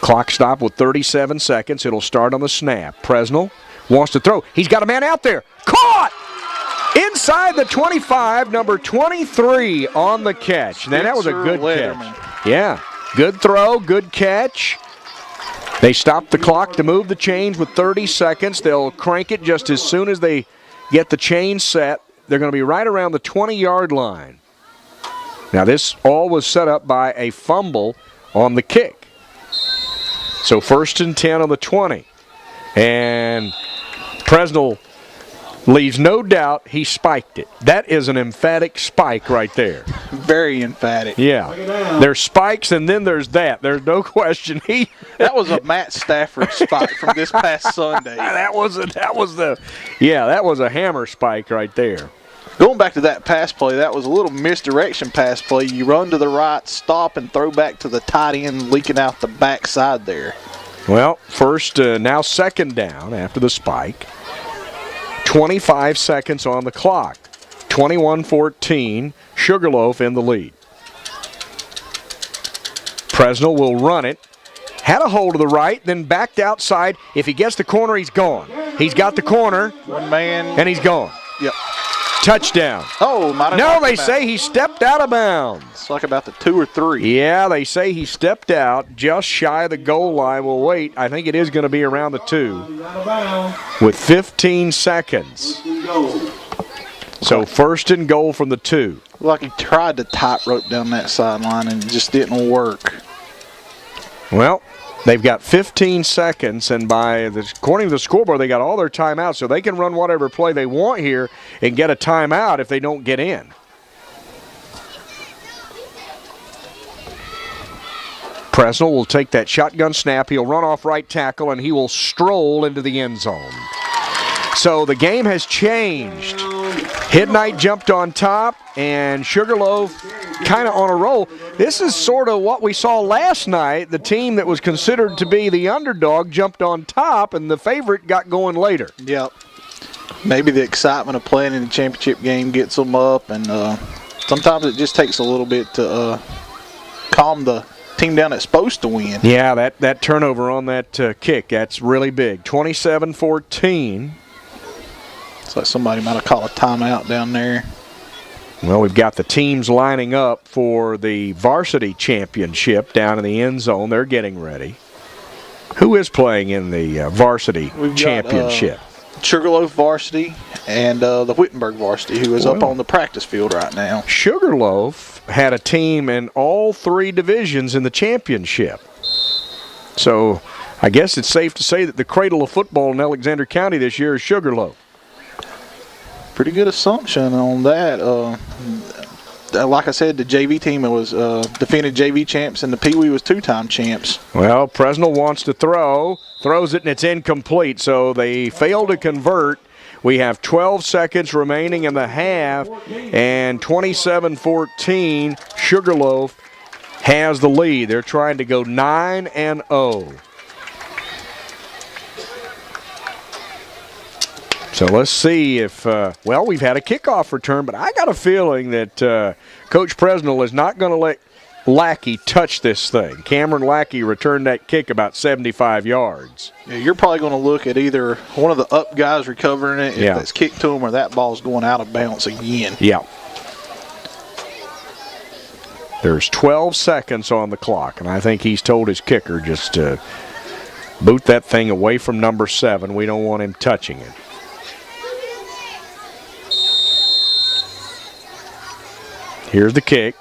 Clock stop with 37 seconds. It'll start on the snap. Presnell wants to throw. He's got a man out there. Caught! Inside the 25, number 23 on the catch. Now, that was a good catch. Yeah, good throw, good catch. They stop the clock to move the chains with 30 seconds. They'll crank it just as soon as they get the chain set. They're going to be right around the 20-yard line. Now, this all was set up by a fumble on the kick. So 1st and 10 on the 20. And Presnell leaves no doubt he spiked it. That is an emphatic spike right there. Very emphatic. Yeah. There's spikes, and then there's that. There's no question. That was a Matt Stafford spike from this past Sunday. that was a hammer spike right there. Going back to that pass play, that was a little misdirection pass play. You run to the right, stop, and throw back to the tight end, leaking out the backside there. Well, now 2nd down after the spike. 25 seconds on the clock. 21-14, Sugarloaf in the lead. Presnell will run it. Had a hold of the right, then backed outside. If he gets the corner, he's gone. He's got the corner. One man. And he's gone. Yep. Touchdown. Oh, might have No, they say he stepped out of bounds. It's like about the 2 or 3. Yeah, they say he stepped out just shy of the goal line. We'll wait. I think it is going to be around the 2 with 15 seconds. So 1st and goal from the 2. Like he tried to tightrope down that sideline and it just didn't work. Well, they've got 15 seconds, and according to the scoreboard, they got all their timeouts, so they can run whatever play they want here and get a timeout if they don't get in. Presnell will take that shotgun snap. He'll run off right tackle, and he will stroll into the end zone. So the game has changed. Hidnight jumped on top, and Sugarloaf kind of on a roll. This is sort of what we saw last night. The team that was considered to be the underdog jumped on top, and the favorite got going later. Yep. Maybe the excitement of playing in the championship game gets them up, and sometimes it just takes a little bit to calm the team down that's supposed to win. Yeah, that turnover on that kick, that's really big. 27-14. It's like somebody might have called a timeout down there. Well, we've got the teams lining up for the varsity championship down in the end zone. They're getting ready. Who is playing in the varsity championship? Sugarloaf Varsity and the Wittenberg Varsity, who is up on the practice field right now. Sugarloaf had a team in all 3 divisions in the championship. So I guess it's safe to say that the cradle of football in Alexander County this year is Sugarloaf. Pretty good assumption on that. Like I said, the JV team was defended JV champs, and the Pee Wee was 2-time champs. Well, Presnell wants to throws it, and it's incomplete, so they fail to convert. We have 12 seconds remaining in the half, and 27-14, Sugarloaf has the lead. They're trying to go 9-0. So let's see if, well, we've had a kickoff return, but I got a feeling that Coach Presnell is not going to let Lackey touch this thing. Cameron Lackey returned that kick about 75 yards. Yeah, you're probably going to look at either one of the up guys recovering it, if that's kicked to him, or that ball's going out of bounds again. Yeah. There's 12 seconds on the clock, and I think he's told his kicker just to boot that thing away from number 7. We don't want him touching it. Here's the kick.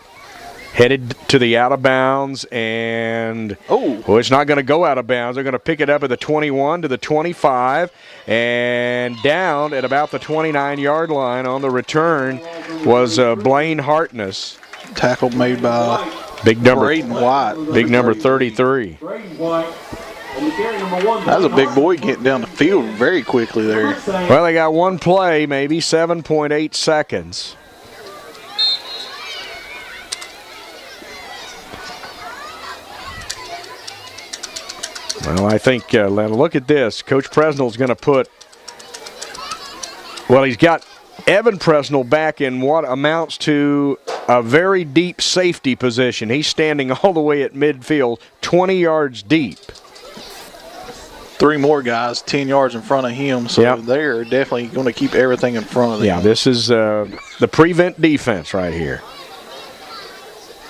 Headed to the out of bounds, and it's not going to go out of bounds. They're going to pick it up at the 21 to the 25, and down at about the 29-yard line on the return was Blaine Hartness. Tackle made by big number Braden White. Big number 33. That was a big boy getting down the field very quickly there. Well, they got one play, maybe 7.8 seconds. Well, I think, look at this. Coach Presnell's going to put, well, he's got Evan Presnell back in what amounts to a very deep safety position. He's standing all the way at midfield, 20 yards deep. 3 more guys 10 yards in front of him, so they're definitely going to keep everything in front of them. Yeah, this is the prevent defense right here.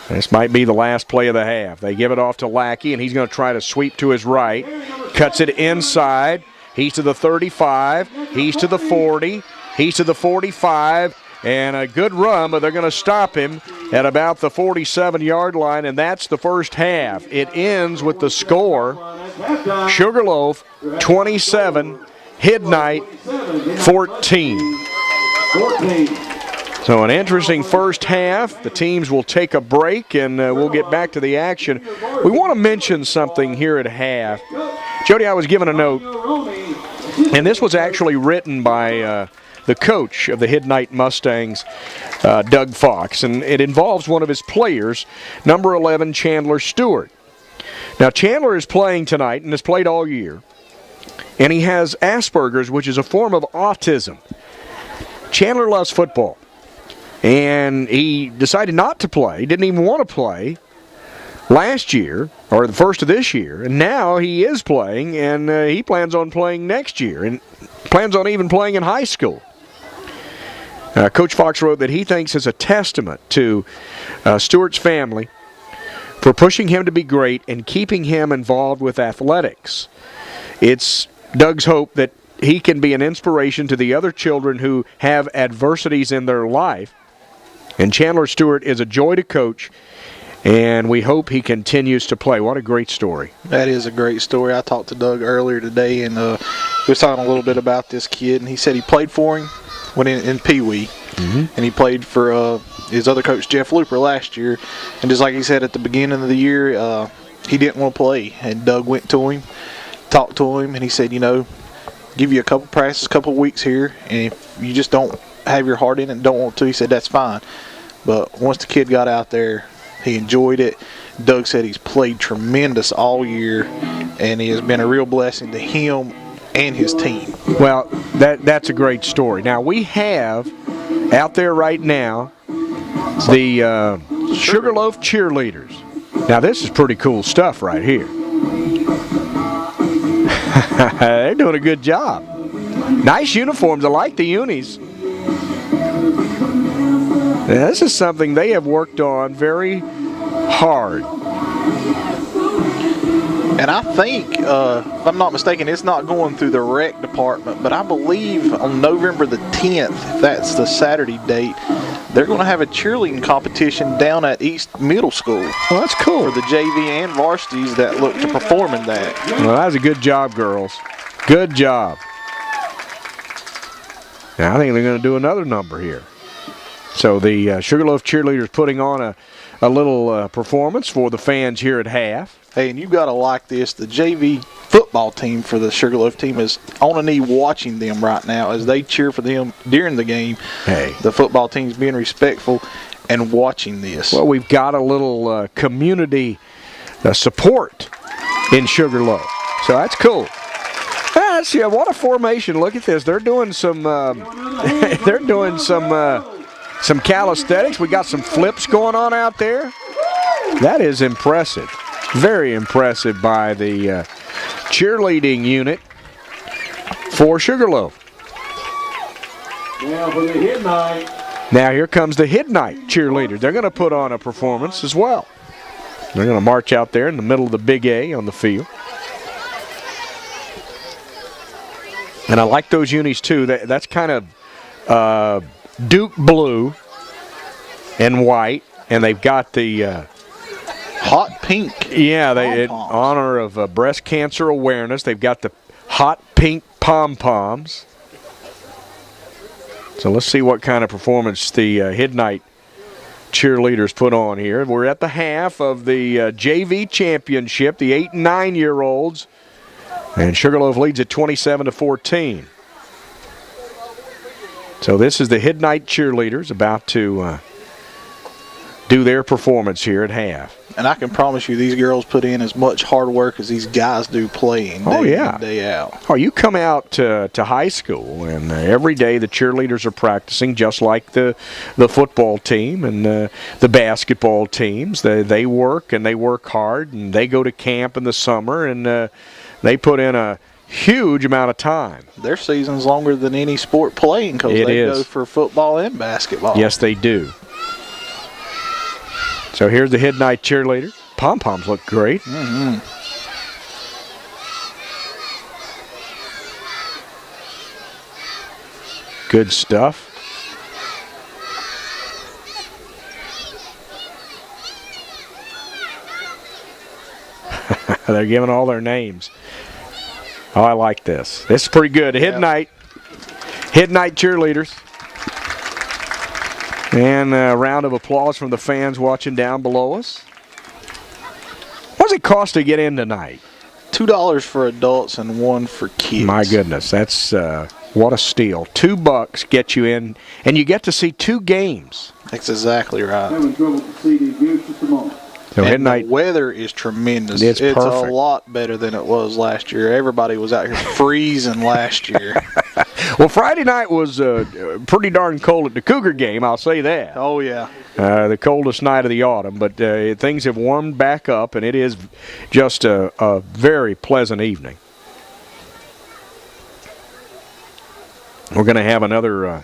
This might be the last play of the half. They give it off to Lackey, and he's going to try to sweep to his right. Cuts it inside. He's to the 35. He's to the 40. He's to the 45. And a good run, but they're going to stop him at about the 47-yard line, and that's the first half. It ends with the score, Sugarloaf 27, Hidnight 14. So an interesting first half. The teams will take a break, and we'll get back to the action. We want to mention something here at half. Jody, I was given a note, and this was actually written by the coach of the Hidnight Mustangs, Doug Fox, and it involves one of his players, number 11, Chandler Stewart. Now, Chandler is playing tonight and has played all year, and he has Asperger's, which is a form of autism. Chandler loves football. And he decided not to play, didn't even want to play last year, or the first of this year. And now he is playing, and he plans on playing next year, and plans on even playing in high school. Coach Fox wrote that he thinks it's a testament to Stewart's family for pushing him to be great and keeping him involved with athletics. It's Doug's hope that he can be an inspiration to the other children who have adversities in their life. And Chandler Stewart is a joy to coach, and we hope he continues to play. What a great story. That is a great story. I talked to Doug earlier today, and we was talking a little bit about this kid, and he said he played for him when in Pee Wee, and he played for his other coach, Jeff Looper, last year. And just like he said at the beginning of the year, he didn't want to play, and Doug went to him, talked to him, and he said, give you a couple practices, a couple weeks here, and if you just don't have your heart in it and don't want to, he said, that's fine. But once the kid got out there, he enjoyed it. Doug said he's played tremendous all year, and he has been a real blessing to him and his team. Well, that's a great story. Now, we have out there right now the Sugarloaf cheerleaders. Now, this is pretty cool stuff right here. They're doing a good job. Nice uniforms. I like the unis. Now, this is something they have worked on very hard. And I think, if I'm not mistaken, it's not going through the rec department, but I believe on November the 10th, if that's the Saturday date, they're going to have a cheerleading competition down at East Middle School. Well, that's cool. For the JV and varsities that look to perform in that. Well, that was a good job, girls. Good job. Now, I think they're going to do another number here. So the Sugarloaf cheerleaders putting on a little performance for the fans here at half. Hey, and you got to like this. The JV football team for the Sugarloaf team is on a knee watching them right now as they cheer for them during the game. Hey. The football team's being respectful and watching this. Well, we've got a little community support in Sugarloaf. So that's cool. Yeah, what a formation. Look at this. They're doing some some calisthenics. We got some flips going on out there. That is impressive. Very impressive by the cheerleading unit for Sugarloaf. Now for the hit night. Now here comes the hit night cheerleaders. They're going to put on a performance as well. They're going to march out there in the middle of the Big A on the field. And I like those unis too. That's kind of Duke blue and white, and they've got the hot pink. Yeah, in honor of breast cancer awareness, they've got the hot pink pom-poms. So let's see what kind of performance the hit night cheerleaders put on here. We're at the half of the JV championship, the 8- and 9-year-olds. And Sugarloaf leads at 27-14. So this is the hit night cheerleaders about to do their performance here at half. And I can promise you these girls put in as much hard work as these guys do playing day in and day out. Oh, you come out to high school, and every day the cheerleaders are practicing just like the football team and the basketball teams. They work, and they work hard, and they go to camp in the summer, and they put in a huge amount of time. Their season's longer than any sport playing because they go for football and basketball. Yes, they do. So here's the hit night cheerleader. Pom-poms look great. Mm-hmm. Good stuff. They're giving all their names. Oh, I like this. This is pretty good. Hit night cheerleaders. And a round of applause from the fans watching down below us. What does it cost to get in tonight? $2 for adults and $1 for kids. My goodness, that's what a steal. $2 gets you in, and you get to see 2 games. That's exactly right. Having trouble to see these views just a moment. So and the weather is tremendous. It's perfect. A lot better than it was last year. Everybody was out here freezing last year. Well, Friday night was pretty darn cold at the Cougar game, I'll say that. Oh, yeah. The coldest night of the autumn, but things have warmed back up, and it is just a very pleasant evening. We're going to have another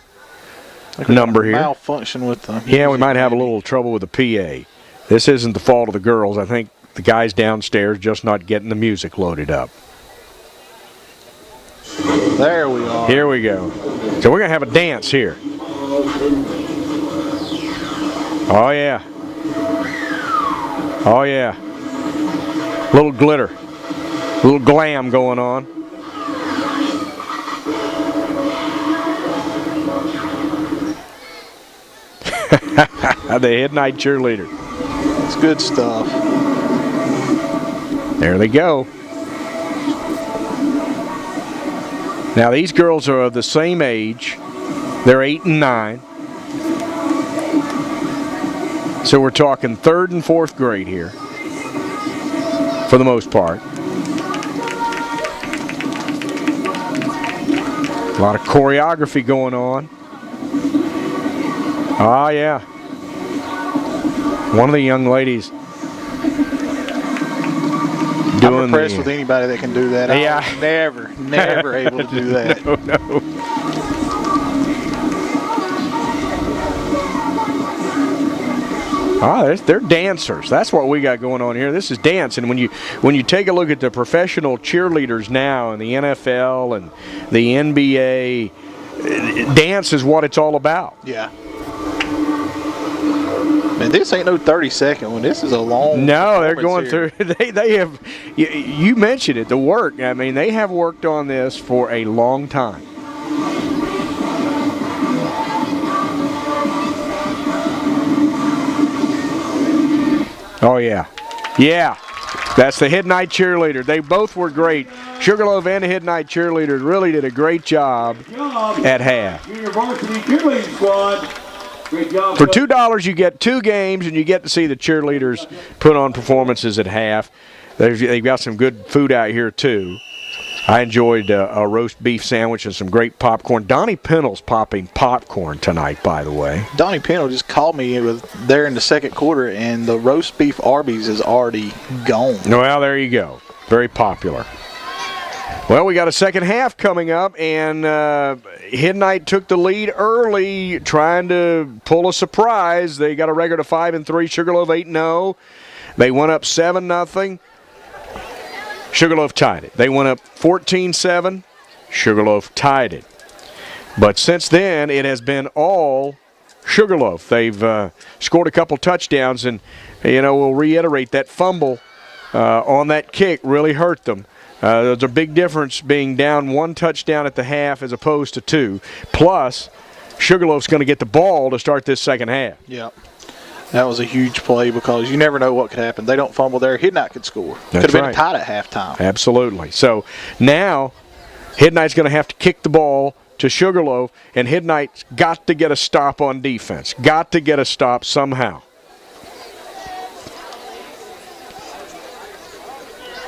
number here. Malfunction with them. Yeah, we might have a little trouble with the PA. This isn't the fault of the girls. I think the guys downstairs just not getting the music loaded up. There we are. Here we go. So we're going to have a dance here. Oh, yeah. Oh, yeah. Little glitter. Little glam going on. The hit night cheerleader. It's good stuff. There they go. Now these girls are of the same age. They're 8 and 9. So we're talking 3rd and 4th grade here, for the most part. A lot of choreography going on. Ah, yeah. One of the young ladies I'm impressed with anybody that can do that. Yeah. I was never able to do that. No. They're dancers. That's what we got going on here. This is dance. And when you take a look at the professional cheerleaders now in the NFL and the NBA, dance is what it's all about. Yeah. Man, this ain't no 30-second one. This is a long. No, they're going here. through. They have. You mentioned it. The work. I mean, they have worked on this for a long time. Oh yeah, yeah. That's the Hid Night cheerleader. They both were great. Sugarloaf and the Hid Night cheerleaders really did a great job at half. Junior Varsity cheerleading squad. Great job. For $2, you get 2 games, and you get to see the cheerleaders put on performances at half. They've got some good food out here, too. I enjoyed a roast beef sandwich and some great popcorn. Donnie Pennell's popping popcorn tonight, by the way. Donnie Pennell just called me. It was there in the second quarter, and the roast beef Arby's is already gone. Well, there you go. Very popular. Well, we got a second half coming up, and Hid Night took the lead early, trying to pull a surprise. They got a record of 5-3. Sugarloaf 8-0. They went up 7-0. Sugarloaf tied it. They went up 14-7. Sugarloaf tied it. But since then, it has been all Sugarloaf. They've scored a couple touchdowns, and we'll reiterate that fumble on that kick really hurt them. There's a big difference being down 1 touchdown at the half as opposed to 2. Plus, Sugarloaf's going to get the ball to start this second half. Yeah. That was a huge play because you never know what could happen. They don't fumble there. Hid Night could score. Could have been tied at halftime. Absolutely. So now Hid Night's going to have to kick the ball to Sugarloaf, and Hid Night's got to get a stop on defense. Got to get a stop somehow.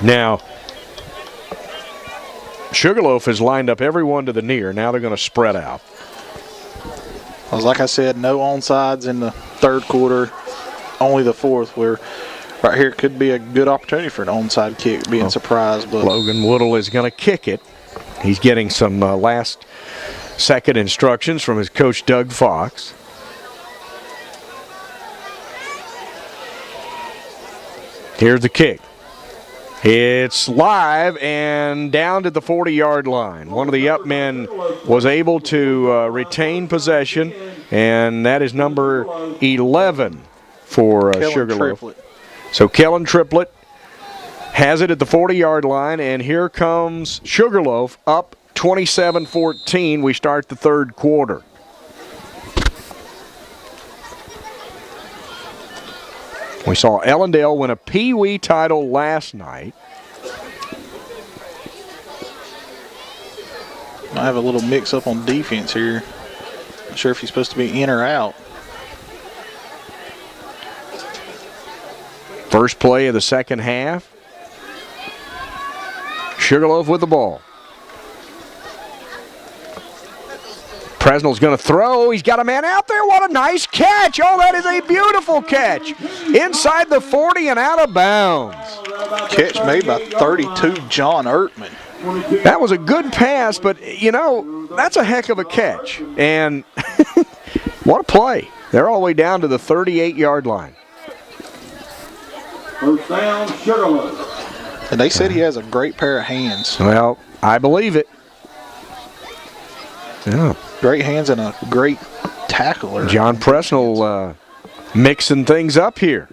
Now, Sugarloaf has lined up everyone to the near. Now they're going to spread out. Like I said, no onsides in the third quarter, only the fourth, where right here could be a good opportunity for an onside kick, being surprised. But Logan Woodle is going to kick it. He's getting some last-second instructions from his coach, Doug Fox. Here's the kick. It's live and down to the 40-yard line. One of the up men was able to retain possession, and that is number 11 for Sugarloaf. Triplett. So Kellen Triplett has it at the 40-yard line, and here comes Sugarloaf up 27-14. We start the third quarter. We saw Ellendale win a Pee Wee title last night. I have a little mix-up on defense here. Not sure if he's supposed to be in or out. First play of the second half. Sugarloaf with the ball. Presnell's going to throw. He's got a man out there. What a nice catch. Oh, that is a beautiful catch. Inside the 40 and out of bounds. Catch made by 32, John Ertman. That was a good pass, but, that's a heck of a catch. And what a play. They're all the way down to the 38-yard line. First down, Sugarloaf. And they said he has a great pair of hands. Well, I believe it. Yeah. Great hands and a great tackler. John Presnell mixing things up here.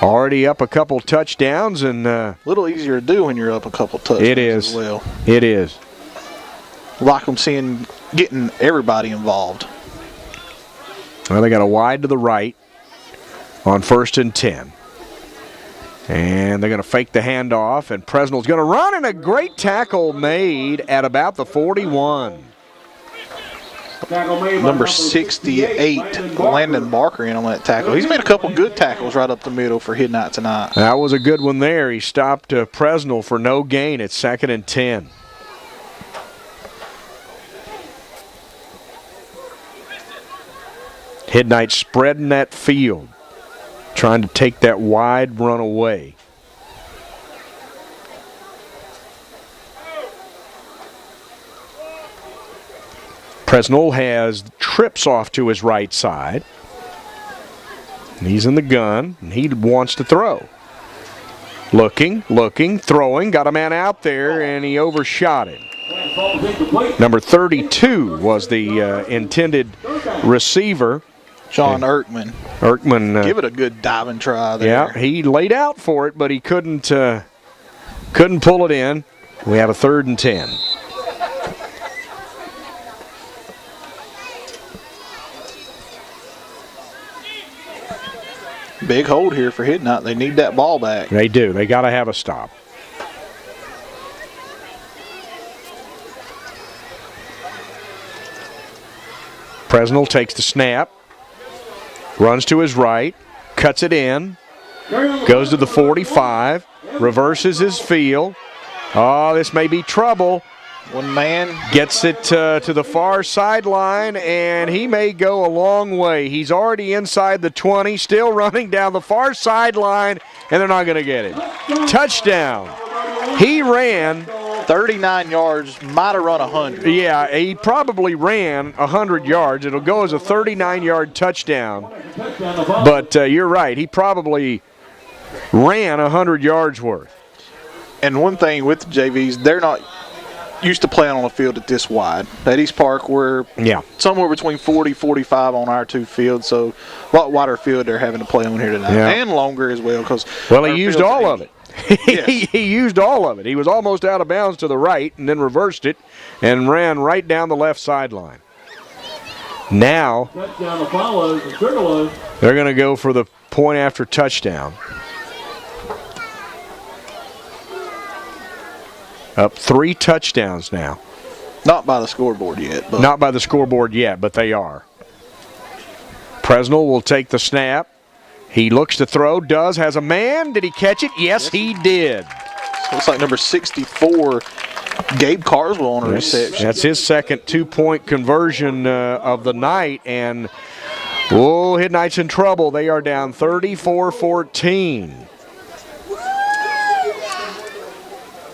Already up a couple touchdowns, and a little easier to do when you're up a couple touchdowns. It is. As well. It is. Like them getting everybody involved. Well, they got a wide to the right on 1st and 10. And they're going to fake the handoff, and Presnell's going to run, and a great tackle made at about the 41. Number 68, Landon Barker, in on that tackle. He's made a couple good tackles right up the middle for Hid Night tonight. That was a good one there. He stopped Presnell for no gain at 2nd and 10. Midnight spreading that field, trying to take that wide run away. Presnell has trips off to his right side. And he's in the gun, and he wants to throw. Looking, throwing, got a man out there, and he overshot him. Number 32 was the intended receiver. John Erkman. Give it a good diving try there. Yeah, he laid out for it, but he couldn't pull it in. We have a 3rd and 10. Big hold here for Hidnot. They need that ball back. They do. They got to have a stop. Presnell takes the snap, runs to his right, cuts it in, goes to the 45, reverses his field. Oh, this may be trouble. One man gets it to the far sideline, and he may go a long way. He's already inside the 20, still running down the far sideline, and they're not going to get it. Touchdown. He ran 39 yards, might have run 100. Yeah, he probably ran 100 yards. It'll go as a 39-yard touchdown. But you're right, he probably ran 100 yards worth. And one thing with the JVs, they're not used to playing on a field at this wide. At East Park, we're somewhere between 40, 45 on our 2 fields, so a lot wider field they're having to play on here tonight. Yeah. And longer as well. He used all of it. He used all of it. He was almost out of bounds to the right and then reversed it and ran right down the left sideline. Now, they're going to go for the point after touchdown. Up 3 touchdowns now. Not by the scoreboard yet. But. Not by the scoreboard yet, but they are. Presnell will take the snap. He looks to throw, has a man. Did he catch it? Yes, he did. Looks like number 64, Gabe Carswell on a reception. That's his second 2-point conversion of the night, and Hidnight's in trouble. They are down 34-14.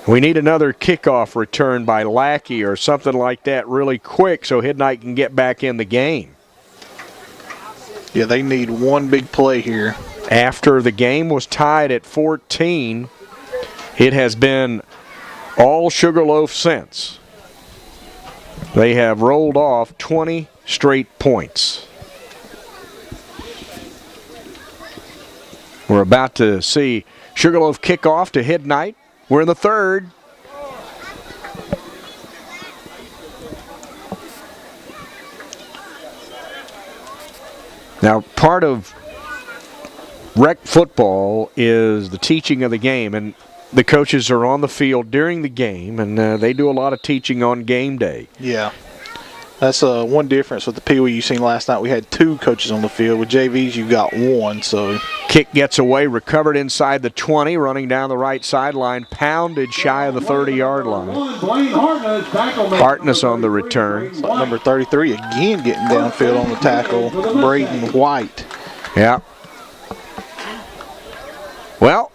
We need another kickoff return by Lackey or something like that really quick so Hidnight can get back in the game. Yeah, they need one big play here. After the game was tied at 14, it has been all Sugarloaf since. They have rolled off 20 straight points. We're about to see Sugarloaf kick off to Hidnight. We're in the 3rd. Now, part of rec football is the teaching of the game, and the coaches are on the field during the game, and they do a lot of teaching on game day. Yeah. That's one difference with the Pee Wee you seen last night. We had 2 coaches on the field. With JVs, you got 1. So kick gets away, recovered inside the 20, running down the right sideline, pounded shy of the 30-yard line. Hartness on the return. Number 33 again getting downfield on the tackle, Braden White. Yeah. Well,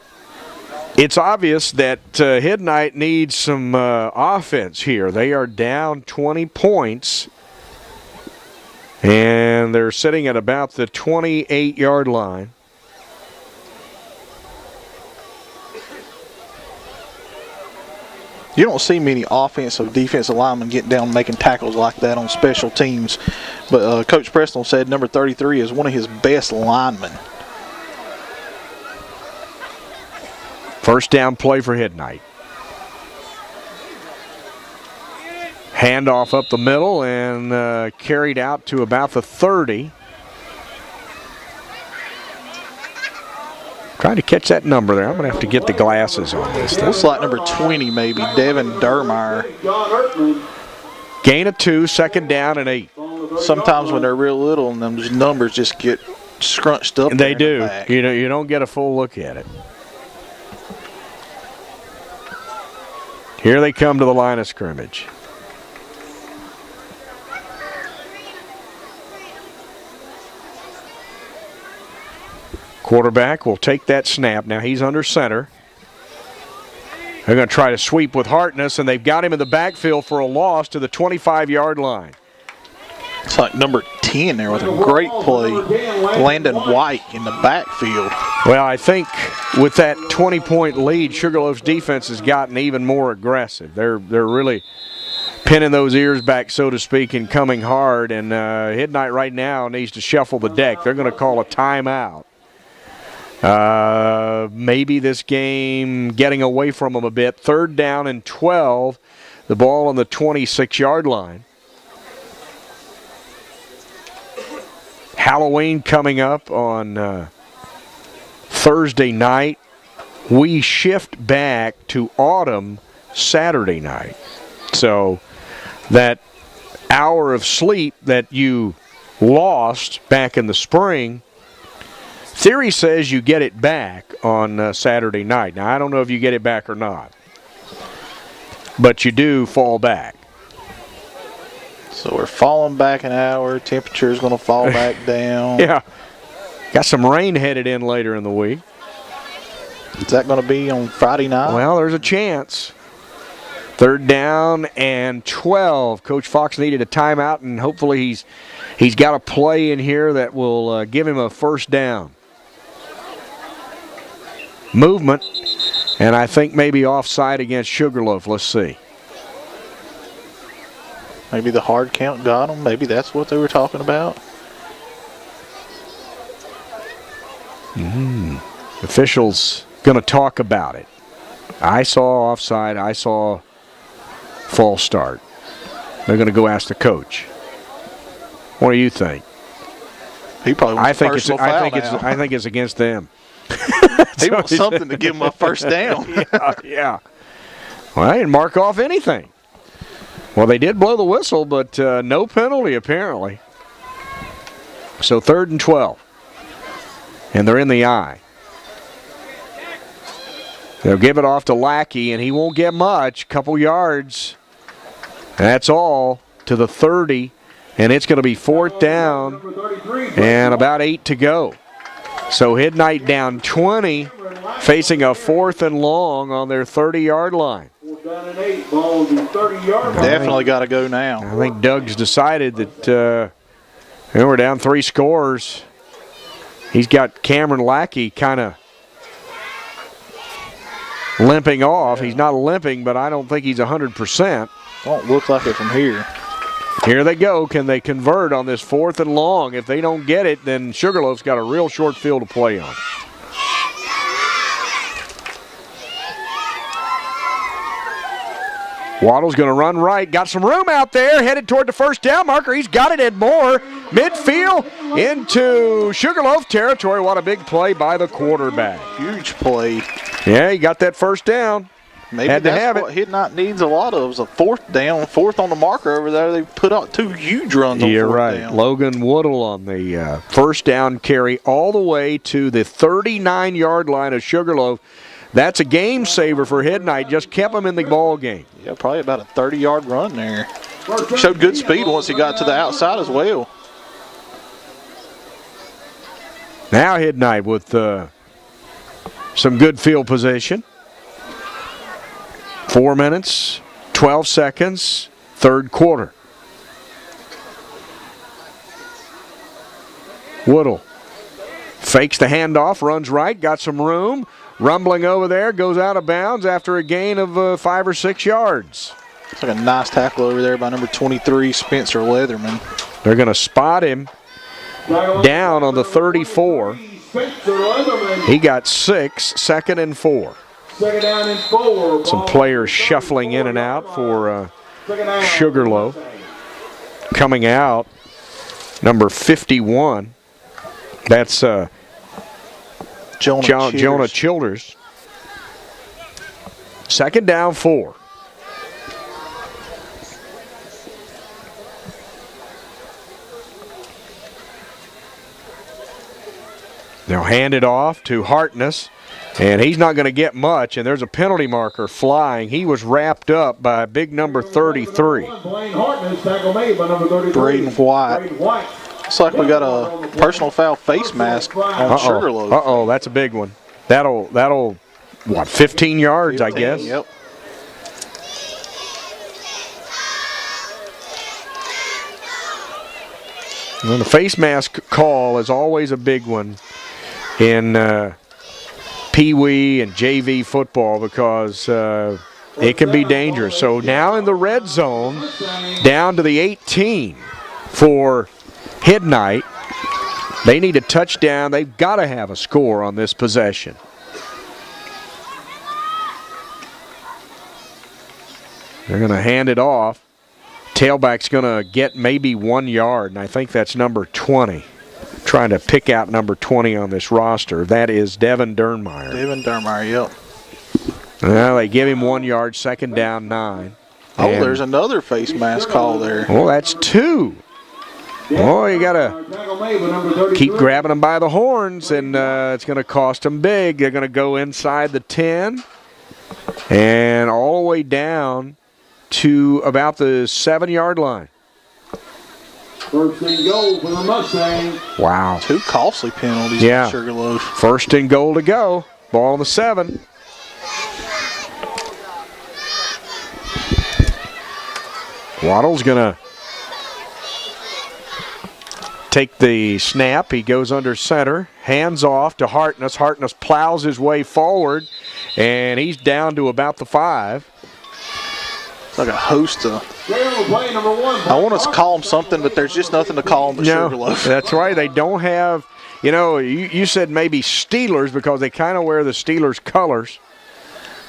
it's obvious that Hidnight needs some offense here. They are down 20 points, and they're sitting at about the 28-yard line. You don't see many offensive, defensive linemen getting down and making tackles like that on special teams. But Coach Preston said number 33 is one of his best linemen. First down play for Hidnight. Handoff up the middle and carried out to about the 30. Trying to catch that number there. I'm going to have to get the glasses on this. Looks like number 20 maybe, Devin Dermeyer. Gain of 2, second down and 8. Sometimes when they're real little and those numbers just get scrunched up. They do. You don't get a full look at it. Here they come to the line of scrimmage. Quarterback will take that snap. Now he's under center. They're going to try to sweep with Hartness, and they've got him in the backfield for a loss to the 25-yard line. It's like number 10 there with a great play. Landon White in the backfield. Well, I think with that 20-point lead, Sugarloaf's defense has gotten even more aggressive. They're really pinning those ears back, so to speak, and coming hard. And Midnight right now needs to shuffle the deck. They're going to call a timeout. Maybe this game getting away from them a bit. 3rd down and 12. The ball on the 26-yard line. Halloween coming up on Thursday night. We shift back to autumn Saturday night. So that hour of sleep that you lost back in the spring, theory says you get it back on Saturday night. Now, I don't know if you get it back or not, but you do fall back. So we're falling back an hour. Temperature's going to fall back down. Yeah. Got some rain headed in later in the week. Is that going to be on Friday night? Well, there's a chance. 3rd down and 12. Coach Fox needed a timeout, and hopefully he's got a play in here that will give him a 1st down. Movement, and I think maybe offside against Sugarloaf. Let's see. Maybe the hard count got them. Maybe that's what they were talking about. Officials going to talk about it. I saw offside. I saw false start. They're going to go ask the coach. What do you think? He probably wants a personal foul now. I think it's against them. He wants something to give him a 1st down. Yeah. Well, I didn't mark off anything. Well, they did blow the whistle, but no penalty apparently. So 3rd and 12. And they're in the eye. They'll give it off to Lackey, and he won't get much. Couple yards. That's all to the 30. And it's going to be 4th down and about 8 to go. So Midnight down 20, facing a 4th and long on their 30-yard line. Definitely got to go now. I think Doug's decided that we're down 3 scores. He's got Cameron Lackey kind of limping off. He's not limping, but I don't think he's 100%. Don't look like it from here. Here they go. Can they convert on this 4th and long? If they don't get it, then Sugarloaf's got a real short field to play on. Waddle's going to run right. Got some room out there. Headed toward the 1st down marker. He's got it, Ed Moore. Midfield into Sugarloaf territory. What a big play by the quarterback. Huge play. Yeah, he got that 1st down. Maybe Had to have that's what Midnight needs a lot of is a 4th down, 4th on the marker over there. They put out 2 huge runs on 4th You're right. down. Logan Woodle on the 1st down carry all the way to the 39-yard line of Sugarloaf. That's a game saver for Midnight. Just kept him in the ball game. Yeah, probably about a 30-yard run there. Showed good speed once he got to the outside as well. Now Midnight with some good field position. 4 minutes, 12 seconds, 3rd quarter. Woodle fakes the handoff, runs right, got some room. Rumbling over there, goes out of bounds after a gain of 5 or 6 yards. It's like a nice tackle over there by number 23, Spencer Leatherman. They're going to spot him down on the 34. He got 6, 2nd and 4. 2nd down and 4. Some players shuffling in and out for Sugarloaf. Coming out, number 51. That's Jonah Childers. 2nd down, 4. They'll hand it off to Hartness, and he's not going to get much, and there's a penalty marker flying. He was wrapped up by big number 33. Blaine Hartness, tackle made by number 33. Braden White. Looks like we got a personal foul face mask on Sugarloaf. Uh-oh, that's a big one. That'll, what, 15 yards, 15, I guess? Yep. Well, the face mask call is always a big one in Pee Wee and JV football because it can be dangerous. So now in the red zone, down to the 18 for Midnight. They need a touchdown. They've got to have a score on this possession. They're going to hand it off. Tailback's going to get maybe 1 yard, and I think that's number 20. Trying to pick out number 20 on this roster. That is Devin Dernmeyer. Devin Dernmeyer, yep. Well, they give him 1 yard, second down, 9. Oh, there's another face mask call there. Well, that's 2. Oh, you got to keep grabbing them by the horns, and it's going to cost them big. They're going to go inside the 10 and all the way down to about the 7-yard line. First and goal for the Mustangs. Wow. 2 costly penalties for Sugarloaf. First and goal to go. Ball on the 7. Waddle's going to take the snap. He goes under center. Hands off to Hartness. Hartness plows his way forward, and he's down to about the 5. It's like a host of. I want to call them something, but there's just nothing to call them but Sugarloaf. That's right. They don't have, you said maybe Steelers because they kind of wear the Steelers colors.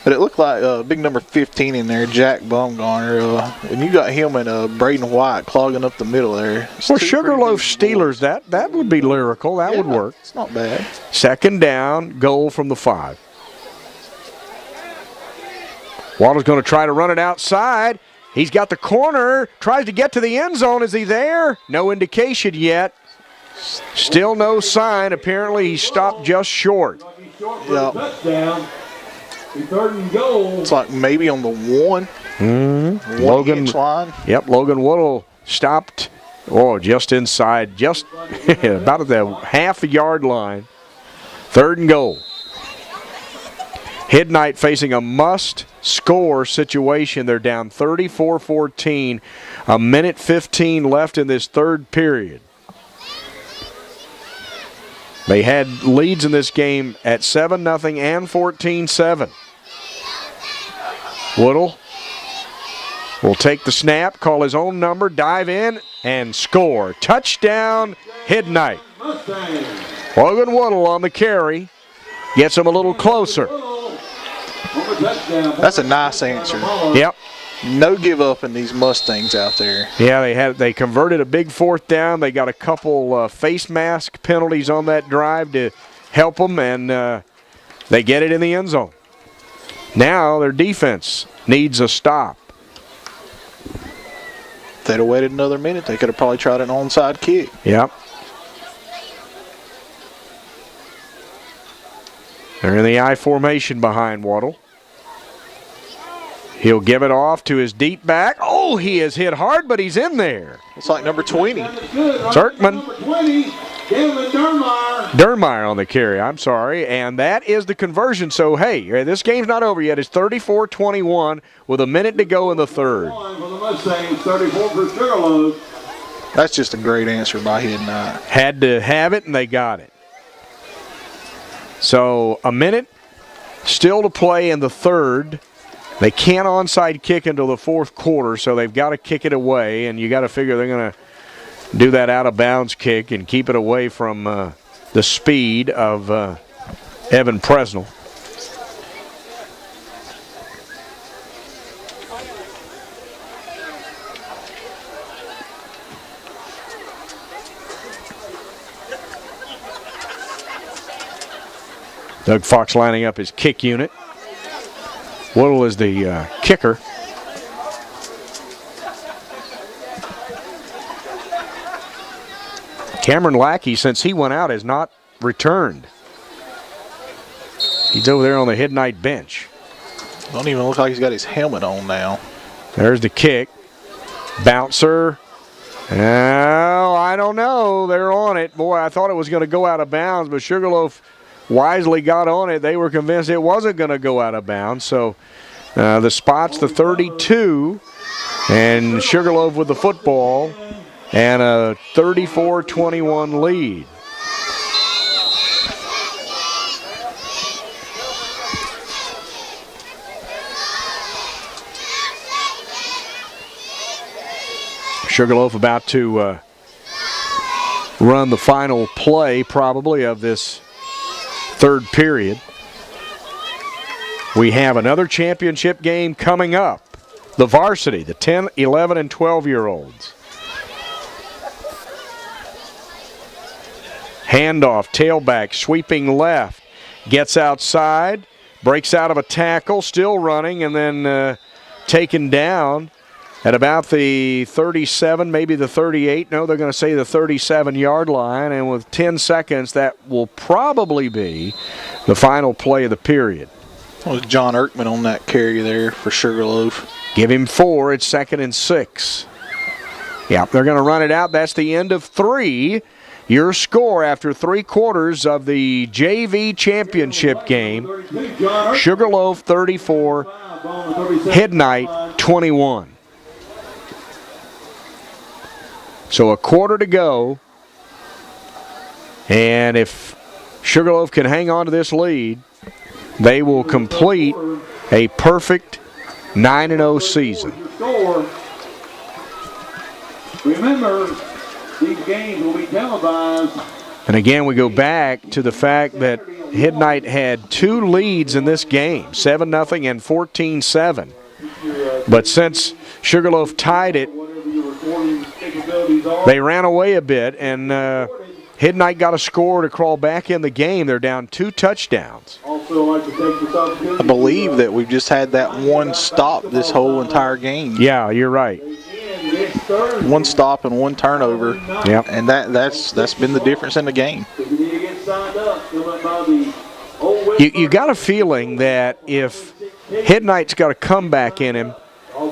But it looked like big number 15 in there, Jack Baumgartner. And you got him and Braden White clogging up the middle there. Well, Sugarloaf Steelers, that would be lyrical. That would work. It's not bad. Second down, goal from the 5. Waddle's going to try to run it outside. He's got the corner, tries to get to the end zone. Is he there? No indication yet. Still no sign. Apparently he stopped just short. Yep. Third and goal. It's like maybe on the 1. Mm-hmm. Logan line. Yep, Logan Woodle stopped. Oh, just inside, just about at the half-yard line. Third and goal. Midnight facing a must-score situation. They're down 34-14. A minute 15 left in this third period. They had leads in this game at 7-0 and 14-7. Woodle will take the snap, call his own number, dive in, and score. Touchdown, Midnight. Logan Woodle on the carry. Gets him a little closer. That's a nice answer. Yep. No give up in these Mustangs out there. Yeah, they converted a big 4th down. They got a couple face mask penalties on that drive to help them, and they get it in the end zone. Now their defense needs a stop. If they'd have waited another minute, they could have probably tried an onside kick. Yep. They're in the I formation behind Waddle. He'll give it off to his deep back. Oh, he is hit hard, but he's in there. It's like number 20. Zerkman. Dernmeyer on the carry, I'm sorry. And that is the conversion. So, hey, this game's not over yet. It's 34-21 with a minute to go in the third. That's just a great answer by Midnight. Had to have it, and they got it. So, a minute still to play in the third. They can't onside kick until the 4th quarter, so they've got to kick it away, and you got to figure they're going to do that out-of-bounds kick and keep it away from the speed of Evan Presnell. Doug Fox lining up his kick unit. Woodle is the kicker. Cameron Lackey, since he went out, has not returned. He's over there on the Midnight bench. Don't even look like he's got his helmet on now. There's the kick. Bouncer Well, I don't know. They're on it. Boy, I thought it was going to go out of bounds, but Sugarloaf wisely got on it. They were convinced it wasn't going to go out of bounds. So the spot's the 32, and Sugarloaf with the football and a 34-21 lead. Sugarloaf about to run the final play probably of this third period. We have another championship game coming up. The Varsity, the 10, 11, and 12-year-olds. Handoff, tailback, sweeping left. Gets outside, breaks out of a tackle, still running, and then taken down at about the 37, maybe the 38. No, they're going to say the 37-yard line. And with 10 seconds, that will probably be the final play of the period. That was John Erkman on that carry there for Sugarloaf. Give him 4. It's 2nd and 6. Yep, they're going to run it out. That's the end of 3. Your score after 3 quarters of the JV championship game. Sugarloaf 34, Hidnight 21. So a quarter to go, and if Sugarloaf can hang on to this lead, they will complete a perfect 9-0 season. Remember, these games will be televised. And again, we go back to the fact that Hidnight had 2 leads in this game, 7-0 and 14-7. But since Sugarloaf tied it, they ran away a bit, and Hidnight got a score to crawl back in the game. They're down 2 touchdowns. I believe that we've just had that one stop this whole entire game. Yeah, you're right. One stop and 1 turnover. Yep. And that's been the difference in the game. You got a feeling that if Hidnight's got a comeback in him,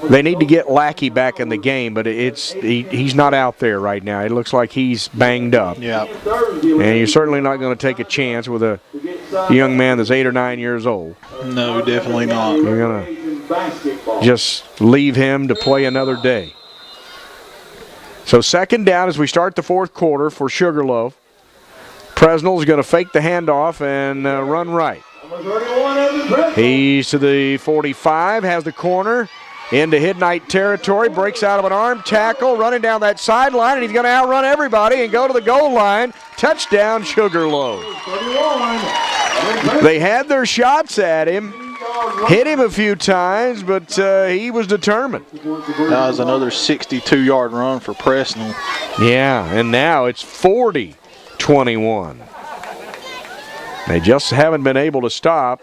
they need to get Lackey back in the game, but he's not out there right now. It looks like he's banged up. Yeah. And you're certainly not going to take a chance with a young man that's 8 or 9 years old. No, definitely not. You're going to just leave him to play another day. So 2nd down as we start the 4th quarter for Sugarloaf. Presnell's going to fake the handoff and run right. He's to the 45, has the corner. Into Hidnight territory, breaks out of an arm tackle, running down that sideline, and he's going to outrun everybody and go to the goal line. Touchdown, Sugarloaf. They had their shots at him, hit him a few times, but he was determined. That was another 62-yard run for Presnell. Yeah, and now it's 40-21. They just haven't been able to stop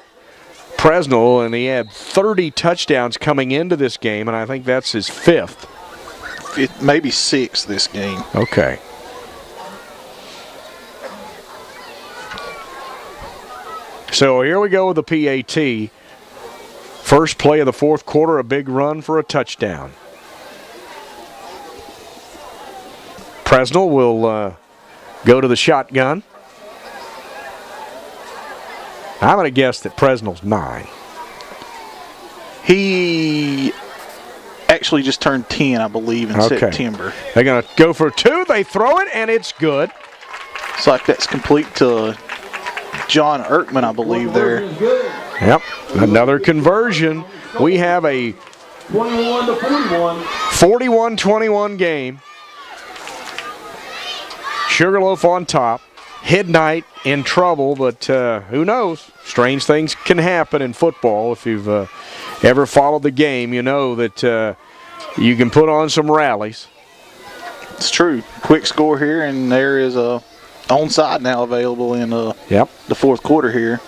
Presnell, and he had 30 touchdowns coming into this game, and I think that's his 5th. Maybe 6th this game. Okay. So here we go with the PAT. First play of the 4th quarter, a big run for a touchdown. Presnell will go to the shotgun. I'm going to guess that Presnell's 9. He actually just turned 10, I believe, in September. They're going to go for 2. They throw it, and it's good. It's like that's complete to John Erkman, I believe, there. Yep, another conversion. We have a 41-21 game. Sugarloaf on top. Hidnight in trouble, but who knows? Strange things can happen in football. If you've ever followed the game, you know that you can put on some rallies. It's true. Quick score here, and there is a onside now available in the 4th quarter here.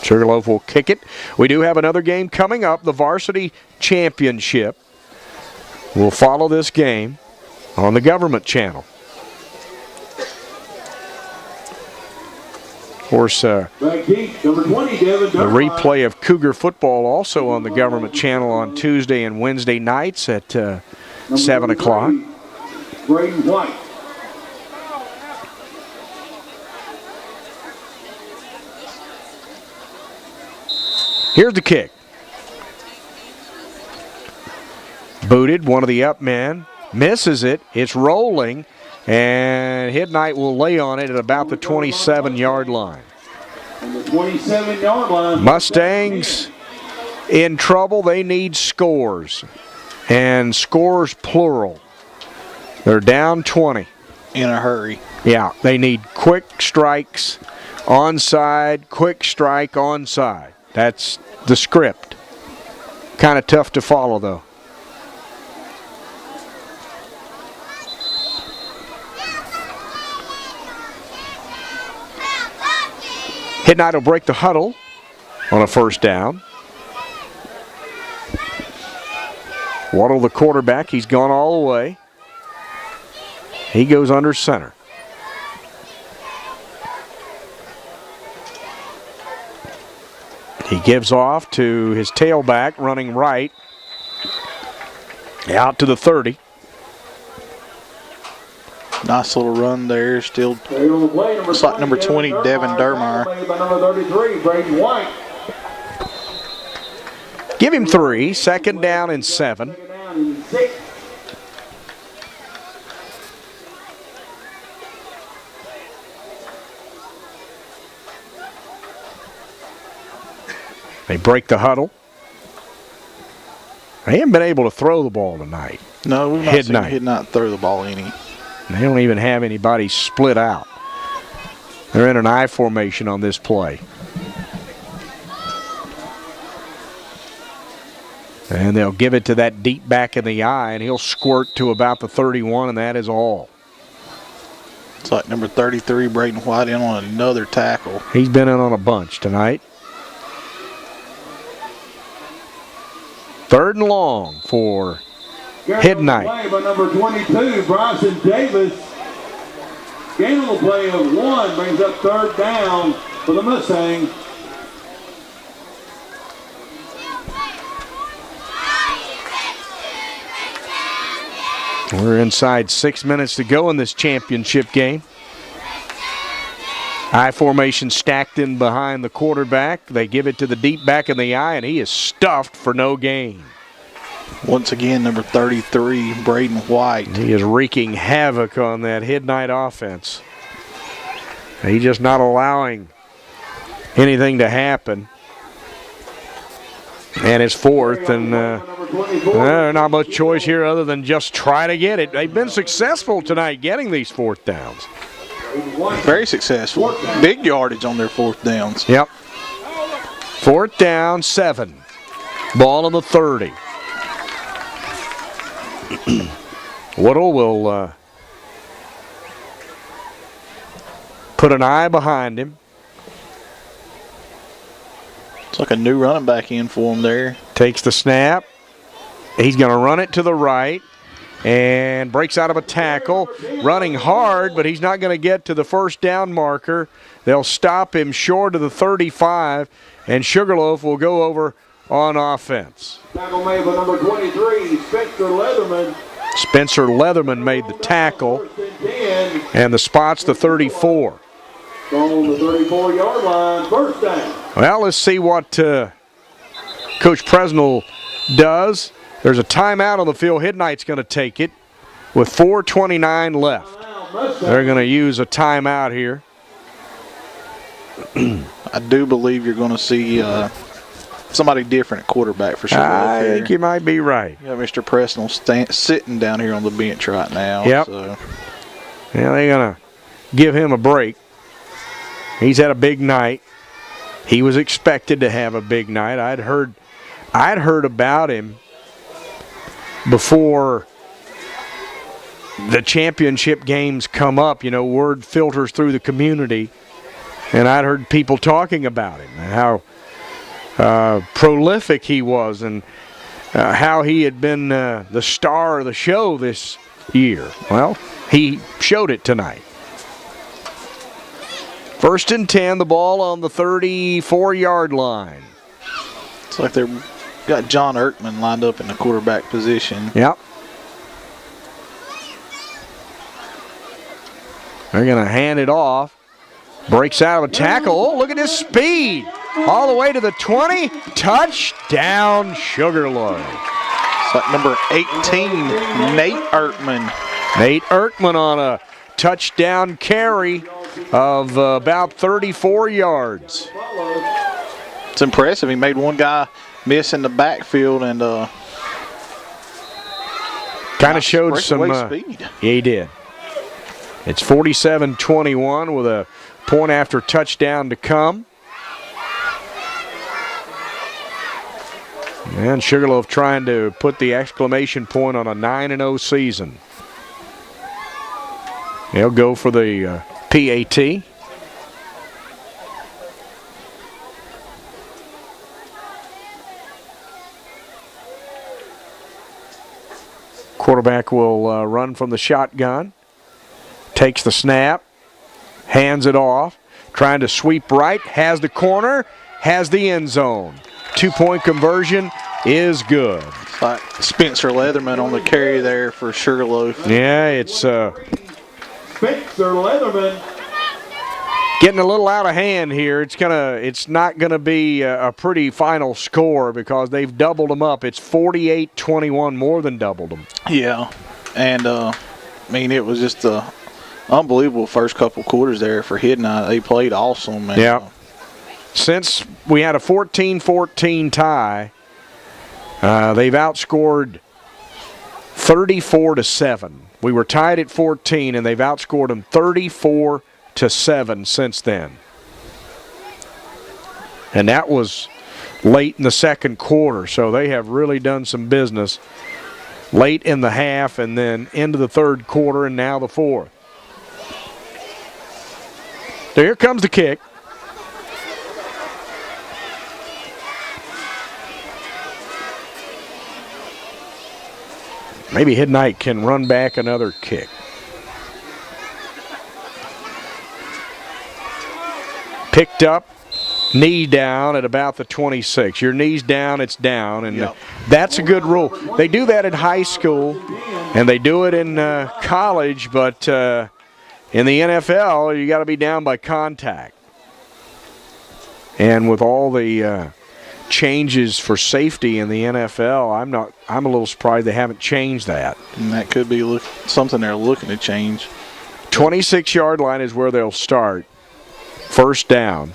Sugarloaf will kick it. We do have another game coming up, the Varsity Championship. We'll follow this game on the government channel. Of course, the replay of Cougar football also on the government channel on Tuesday and Wednesday nights at 7 o'clock. Braden White. Here's the kick. Booted, one of the up men. Misses it. It's rolling. And Hidnight will lay on it at about the 27-yard line. On the 27-yard line. Mustangs in trouble. They need scores. And scores plural. They're down 20. In a hurry. Yeah, they need quick strikes onside, quick strike onside. That's the script. Kind of tough to follow, though. Hidnight will break the huddle on a first down. Waddle, the quarterback, he's gone all the way. He goes under center. He gives off to his tailback running right. Out to the 30. Nice little run there. Still looks like number 20, Devin Dermeyer. Number 33, Braden White. Give him 3. Second down and 7. Second down and 6. They break the huddle. They haven't been able to throw the ball tonight. No, we've not seen Hidnight throw the ball any. They don't even have anybody split out. They're in an I formation on this play. And they'll give it to that deep back in the I, and he'll squirt to about the 31, and that is all. It's like number 33, Braden White, in on another tackle. He's been in on a bunch tonight. 3rd and long for Hidnight. Play by number 22, Bryson Davis. Gain on the play of 1 brings up 3rd down for the Mustangs. We're inside 6 minutes to go in this championship game. I formation stacked in behind the quarterback. They give it to the deep back in the I, and he is stuffed for no gain. Once again, number 33, Braden White. He is wreaking havoc on that Hidnight offense. He's just not allowing anything to happen. And it's 4th, and not much choice here other than just try to get it. They've been successful tonight getting these 4th downs. Very successful. Big yardage on their 4th downs. Yep. 4th down, 7. Ball on the 30. Woodall will put an eye behind him. It's like a new running back in for him there. Takes the snap. He's going to run it to the right and breaks out of a tackle. Running hard, but he's not going to get to the 1st down marker. They'll stop him short of the 35, and Sugarloaf will go over on offense. Tackle made by number 23, Spencer Leatherman. Spencer Leatherman made the tackle, and the spot's the 34. On the 34-yard line, 1st down. Well, let's see what Coach Presnell does. There's a timeout on the field. Hidnight's going to take it with 4:29 left. They're going to use a timeout here. I do believe you're going to see somebody different at quarterback for sure. I think you might be right. Yeah, Mr. Presnell sitting down here on the bench right now. Yep. So. Yeah, they're going to give him a break. He's had a big night. He was expected to have a big night. I'd heard about him before the championship games come up. You know, word filters through the community, and I'd heard people talking about him and how prolific he was and how he had been the star of the show this year. Well, he showed it tonight. 1st and 10, the ball on the 34-yard line. It's like they've got John Erkman lined up in the quarterback position. Yep. They're going to hand it off. Breaks out of a tackle. Oh, look at his speed. All the way to the 20. Touchdown, Sugarloaf. It's like number 18, Nate Ertman. Nate Ertman on a touchdown carry of about 34 yards. It's impressive. He made one guy miss in the backfield and kind of showed some speed. Yeah, he did. It's 47-21 with a point after touchdown to come. And Sugarloaf trying to put the exclamation point on a 9-0 season. They'll go for the PAT. Quarterback will run from the shotgun. Takes the snap. Hands it off. Trying to sweep right. Has the corner. Has the end zone. 2-point conversion is good. It's like Spencer Leatherman on the carry there for Sugarloaf. Yeah, it's Spencer Leatherman getting a little out of hand here. It's not gonna be a pretty final score because they've doubled them up. It's 48-21, more than doubled them. Yeah, and I mean it was just a unbelievable first couple quarters there for Hidden. They played awesome. And, yeah. Since we had a 14-14 tie, they've outscored 34-7. We were tied at 14, and they've outscored them 34-7 since then. And that was late in the second quarter, so they have really done some business late in the half and then into the third quarter and now the fourth. So here comes the kick. Maybe Hidden can run back another kick. Picked up, knee down at about the 26. Your knee's down, it's down, and that's a good rule. They do that in high school, and they do it in college, but in the NFL, you got to be down by contact. And with all the changes for safety in the NFL, I'm a little surprised they haven't changed that. And that could be something they're looking to change. 26-yard line is where they'll start. First down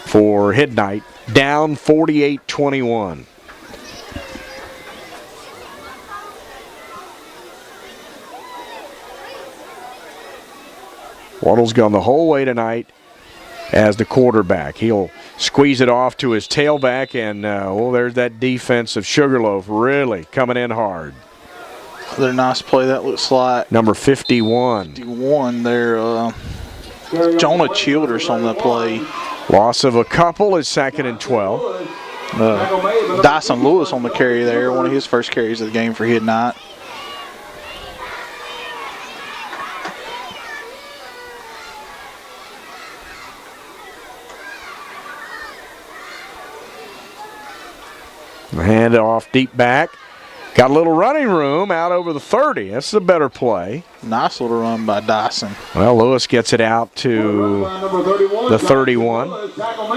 for Hidden. Down 48-21. Waddle's gone the whole way tonight as the quarterback. He'll squeeze it off to his tailback, and there's that defense of Sugarloaf really coming in hard. Another nice play that looks like number 51. 51 there. Jonah Childers on the play. Loss of a couple is 2nd and 12. Dyson Lewis on the carry there, one of his first carries of the game for Hidden. Hand it off deep back. Got a little running room out over the 30. That's a better play. Nice little run by Dyson. Well, Lewis gets it out to the 31. Tackle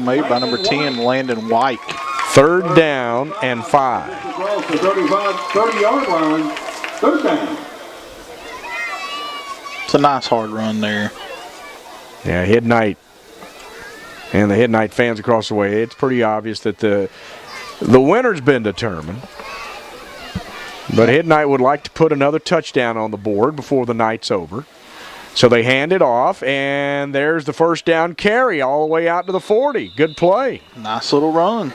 made by number 10, Landon White. Third down and 5. Across the 30-yard line. Third down. It's a nice hard run there. Yeah, Hidden and the Hidden fans across the way, it's pretty obvious that the winner's been determined. But Hidden would like to put another touchdown on the board before the night's over. So they hand it off, and there's the first down carry all the way out to the 40. Good play. Nice little run.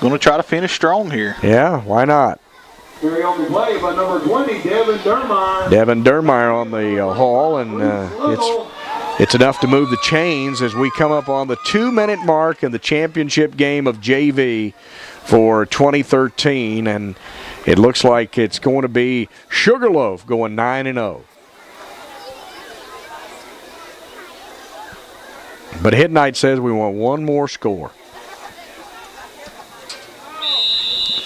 Going to try to finish strong here. Yeah, why not? Carry on the play by number 20, Devin Dermeyer. Devin Dermeyer on the haul, and it's enough to move the chains as we come up on the 2-minute mark in the championship game of JV for 2013, and it looks like it's going to be Sugarloaf going 9-0. But Hidden says we want one more score.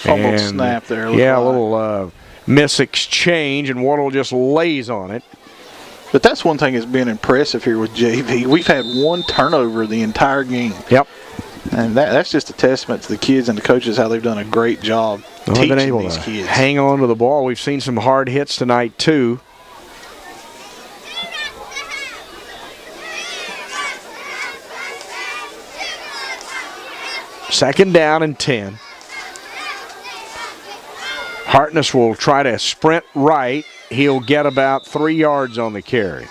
Fumbled snap there. Yeah, a little miss exchange, and Wardle just lays on it. But that's one thing that's been impressive here with JV. We've had one turnover the entire game. Yep. And that's just a testament to the kids and the coaches, how they've done a great job teaching been able these to kids. hang on to the ball. We've seen some hard hits tonight, too. Second down and 10. Hartness will try to sprint right. He'll get about 3 yards on the carry.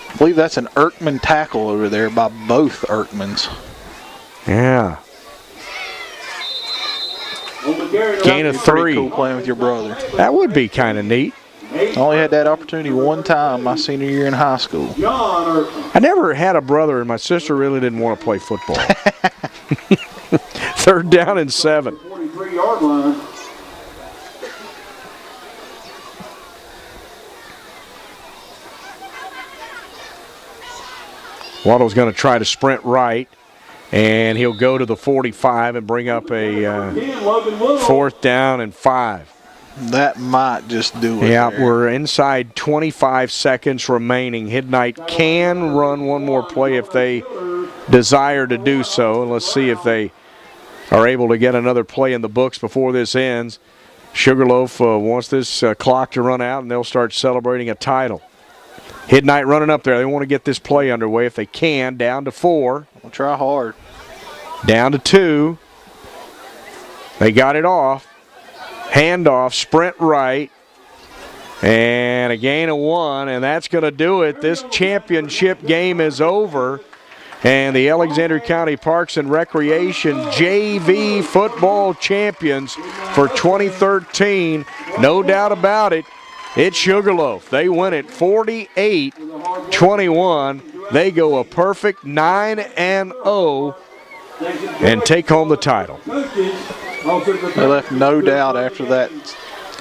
I believe that's an Erkman tackle over there by both Erkmans. Yeah. Gain of 3. Cool playing with your brother. That would be kind of neat. I only had that opportunity one time my senior year in high school. I never had a brother, and my sister really didn't want to play football. Third down and 7. 43-yard line. Waddle's going to try to sprint right, and he'll go to the 45 and bring up a fourth down and 5. That might just do it. Yeah, there. we're inside 25 seconds remaining. Hidnight can run one more play if they desire to do so. And let's see if they are able to get another play in the books before this ends. Sugarloaf wants this clock to run out, and they'll start celebrating a title. Hidnight running up there. They want to get this play underway if they can. Down to 4. We'll try hard. Down to 2. They got it off. Handoff, sprint right, and a gain of 1, and that's going to do it. This championship game is over, and the Alexander County Parks and Recreation JV football champions for 2013. No doubt about it, it's Sugarloaf. They win it 48-21. They go a perfect 9-0 and take home the title. They left no doubt after that.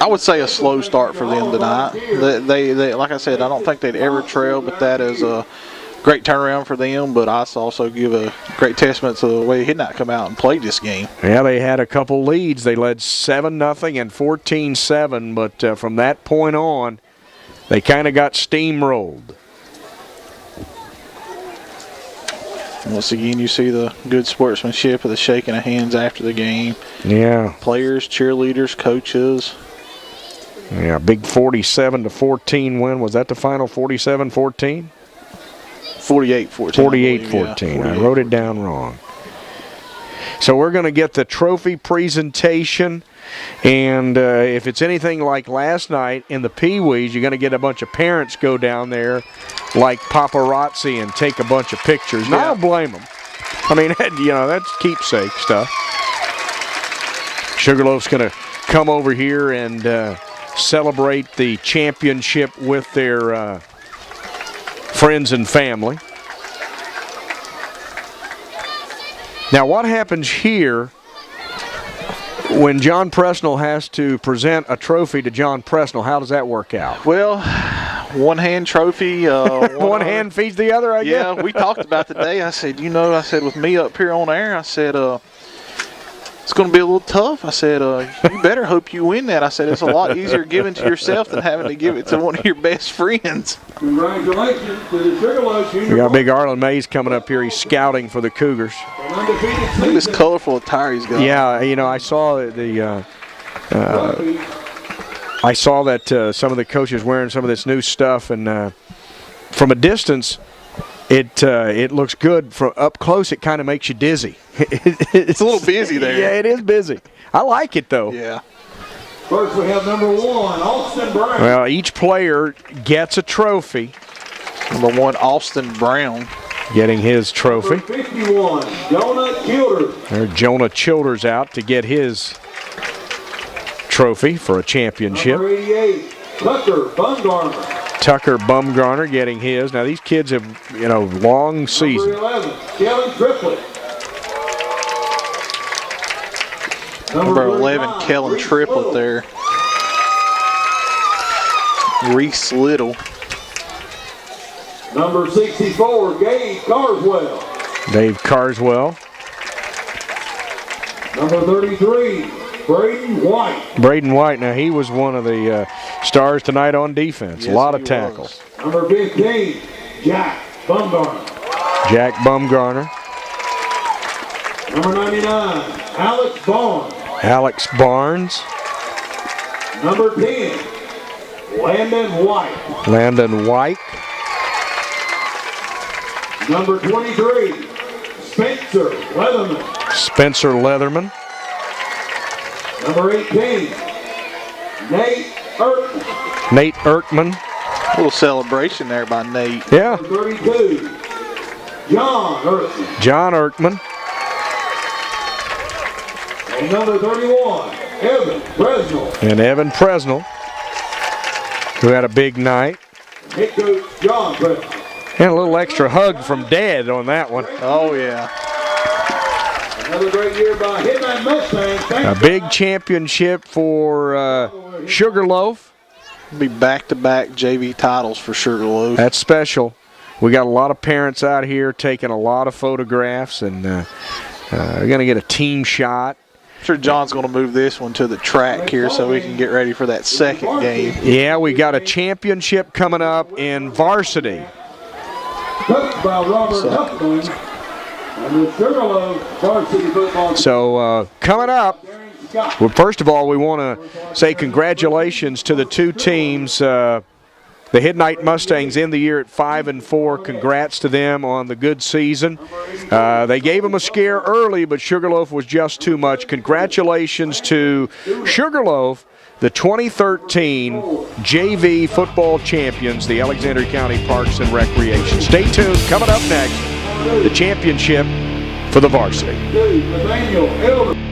I would say a slow start for them tonight. They like I said, I don't think they'd ever trail, but that is a great turnaround for them. But I also give a great testament to the way he not come out and play this game. Yeah, they had a couple leads. They led 7-0 and 14-7, but from that point on, they kind of got steamrolled. Once again, you see the good sportsmanship of the shaking of hands after the game. Yeah. Players, cheerleaders, coaches. Yeah, big 47-14 win. Was that the final 47-14? 48-14. 48-14. I wrote it down wrong. So we're going to get the trophy presentation, and if it's anything like last night in the Pee Wees, you're going to get a bunch of parents go down there like paparazzi and take a bunch of pictures. And I don't blame them. I mean, that's keepsake stuff. Sugarloaf's going to come over here and celebrate the championship with their friends and family. Now, what happens here when John Presnell has to present a trophy to John Presnell? How does that work out? Well, one-hand trophy. One hand feeds the other, I guess. Yeah, we talked about today. I said, with me up here on air, I said, it's going to be a little tough. I said, you better hope you win that. I said, it's a lot easier giving to yourself than having to give it to one of your best friends. Congratulations to the Sugarloaf Junior. We got big Arlen Mays coming up here. He's scouting for the Cougars. Look at this colorful attire he's got. Yeah, I saw I saw that some of the coaches wearing some of this new stuff, and from a distance, it looks good. From up close, it kind of makes you dizzy. It's a little busy there. Yeah, it is busy. I like it, though. Yeah. First we have number 1, Austin Brown. Well, each player gets a trophy. Number 1, Austin Brown. Getting his trophy. Number 51, Jonah Childers. There's Jonah Childers out to get his trophy for a championship. Number 88, Tucker Bumgarner. Tucker Bumgarner getting his. Now, these kids have, long season. Number 11, Kellen Triplett. Number 11, Kellen Triplett there. Reese Little. Number 64, Gabe Carswell. Dave Carswell. Number 33, Braden White. Braden White, now he was one of the stars tonight on defense. Yes, a lot of he tackles. was. Number 15, Jack Bumgarner. Jack Bumgarner. Number 99, Alex Barnes. Alex Barnes. Number 10, Landon White. Landon White. Number 23, Spencer Leatherman. Spencer Leatherman. Number 18, Nate Ertman. Nate Ertman. A little celebration there by Nate. Yeah. Number 32, John Ertman. John Ertman. And number 31, Evan Presnell. And Evan Presnell, who had a big night. Head coach John Presnell. And a little extra hug from Dad on that one. Oh, yeah. Another great year by Hitman Mustangs. A big championship for Sugarloaf. Be back-to-back JV titles for Sugarloaf. That's special. We got a lot of parents out here taking a lot of photographs, and we're going to get a team shot. I'm sure John's going to move this one to the track here so we can get ready for that second game. Yeah, we got a championship coming up in Varsity. Coached by Robert Huffman and the Sugarloaf Varsity football team. So coming up, well, first of all, we want to say congratulations to the two teams. The Hidnight Mustangs in the year at 5-4. Congrats to them on the good season. They gave them a scare early, but Sugarloaf was just too much. Congratulations to Sugarloaf, the 2013 JV football champions, the Alexander County Parks and Recreation. Stay tuned. Coming up next, the championship for the varsity. Nathaniel Elder.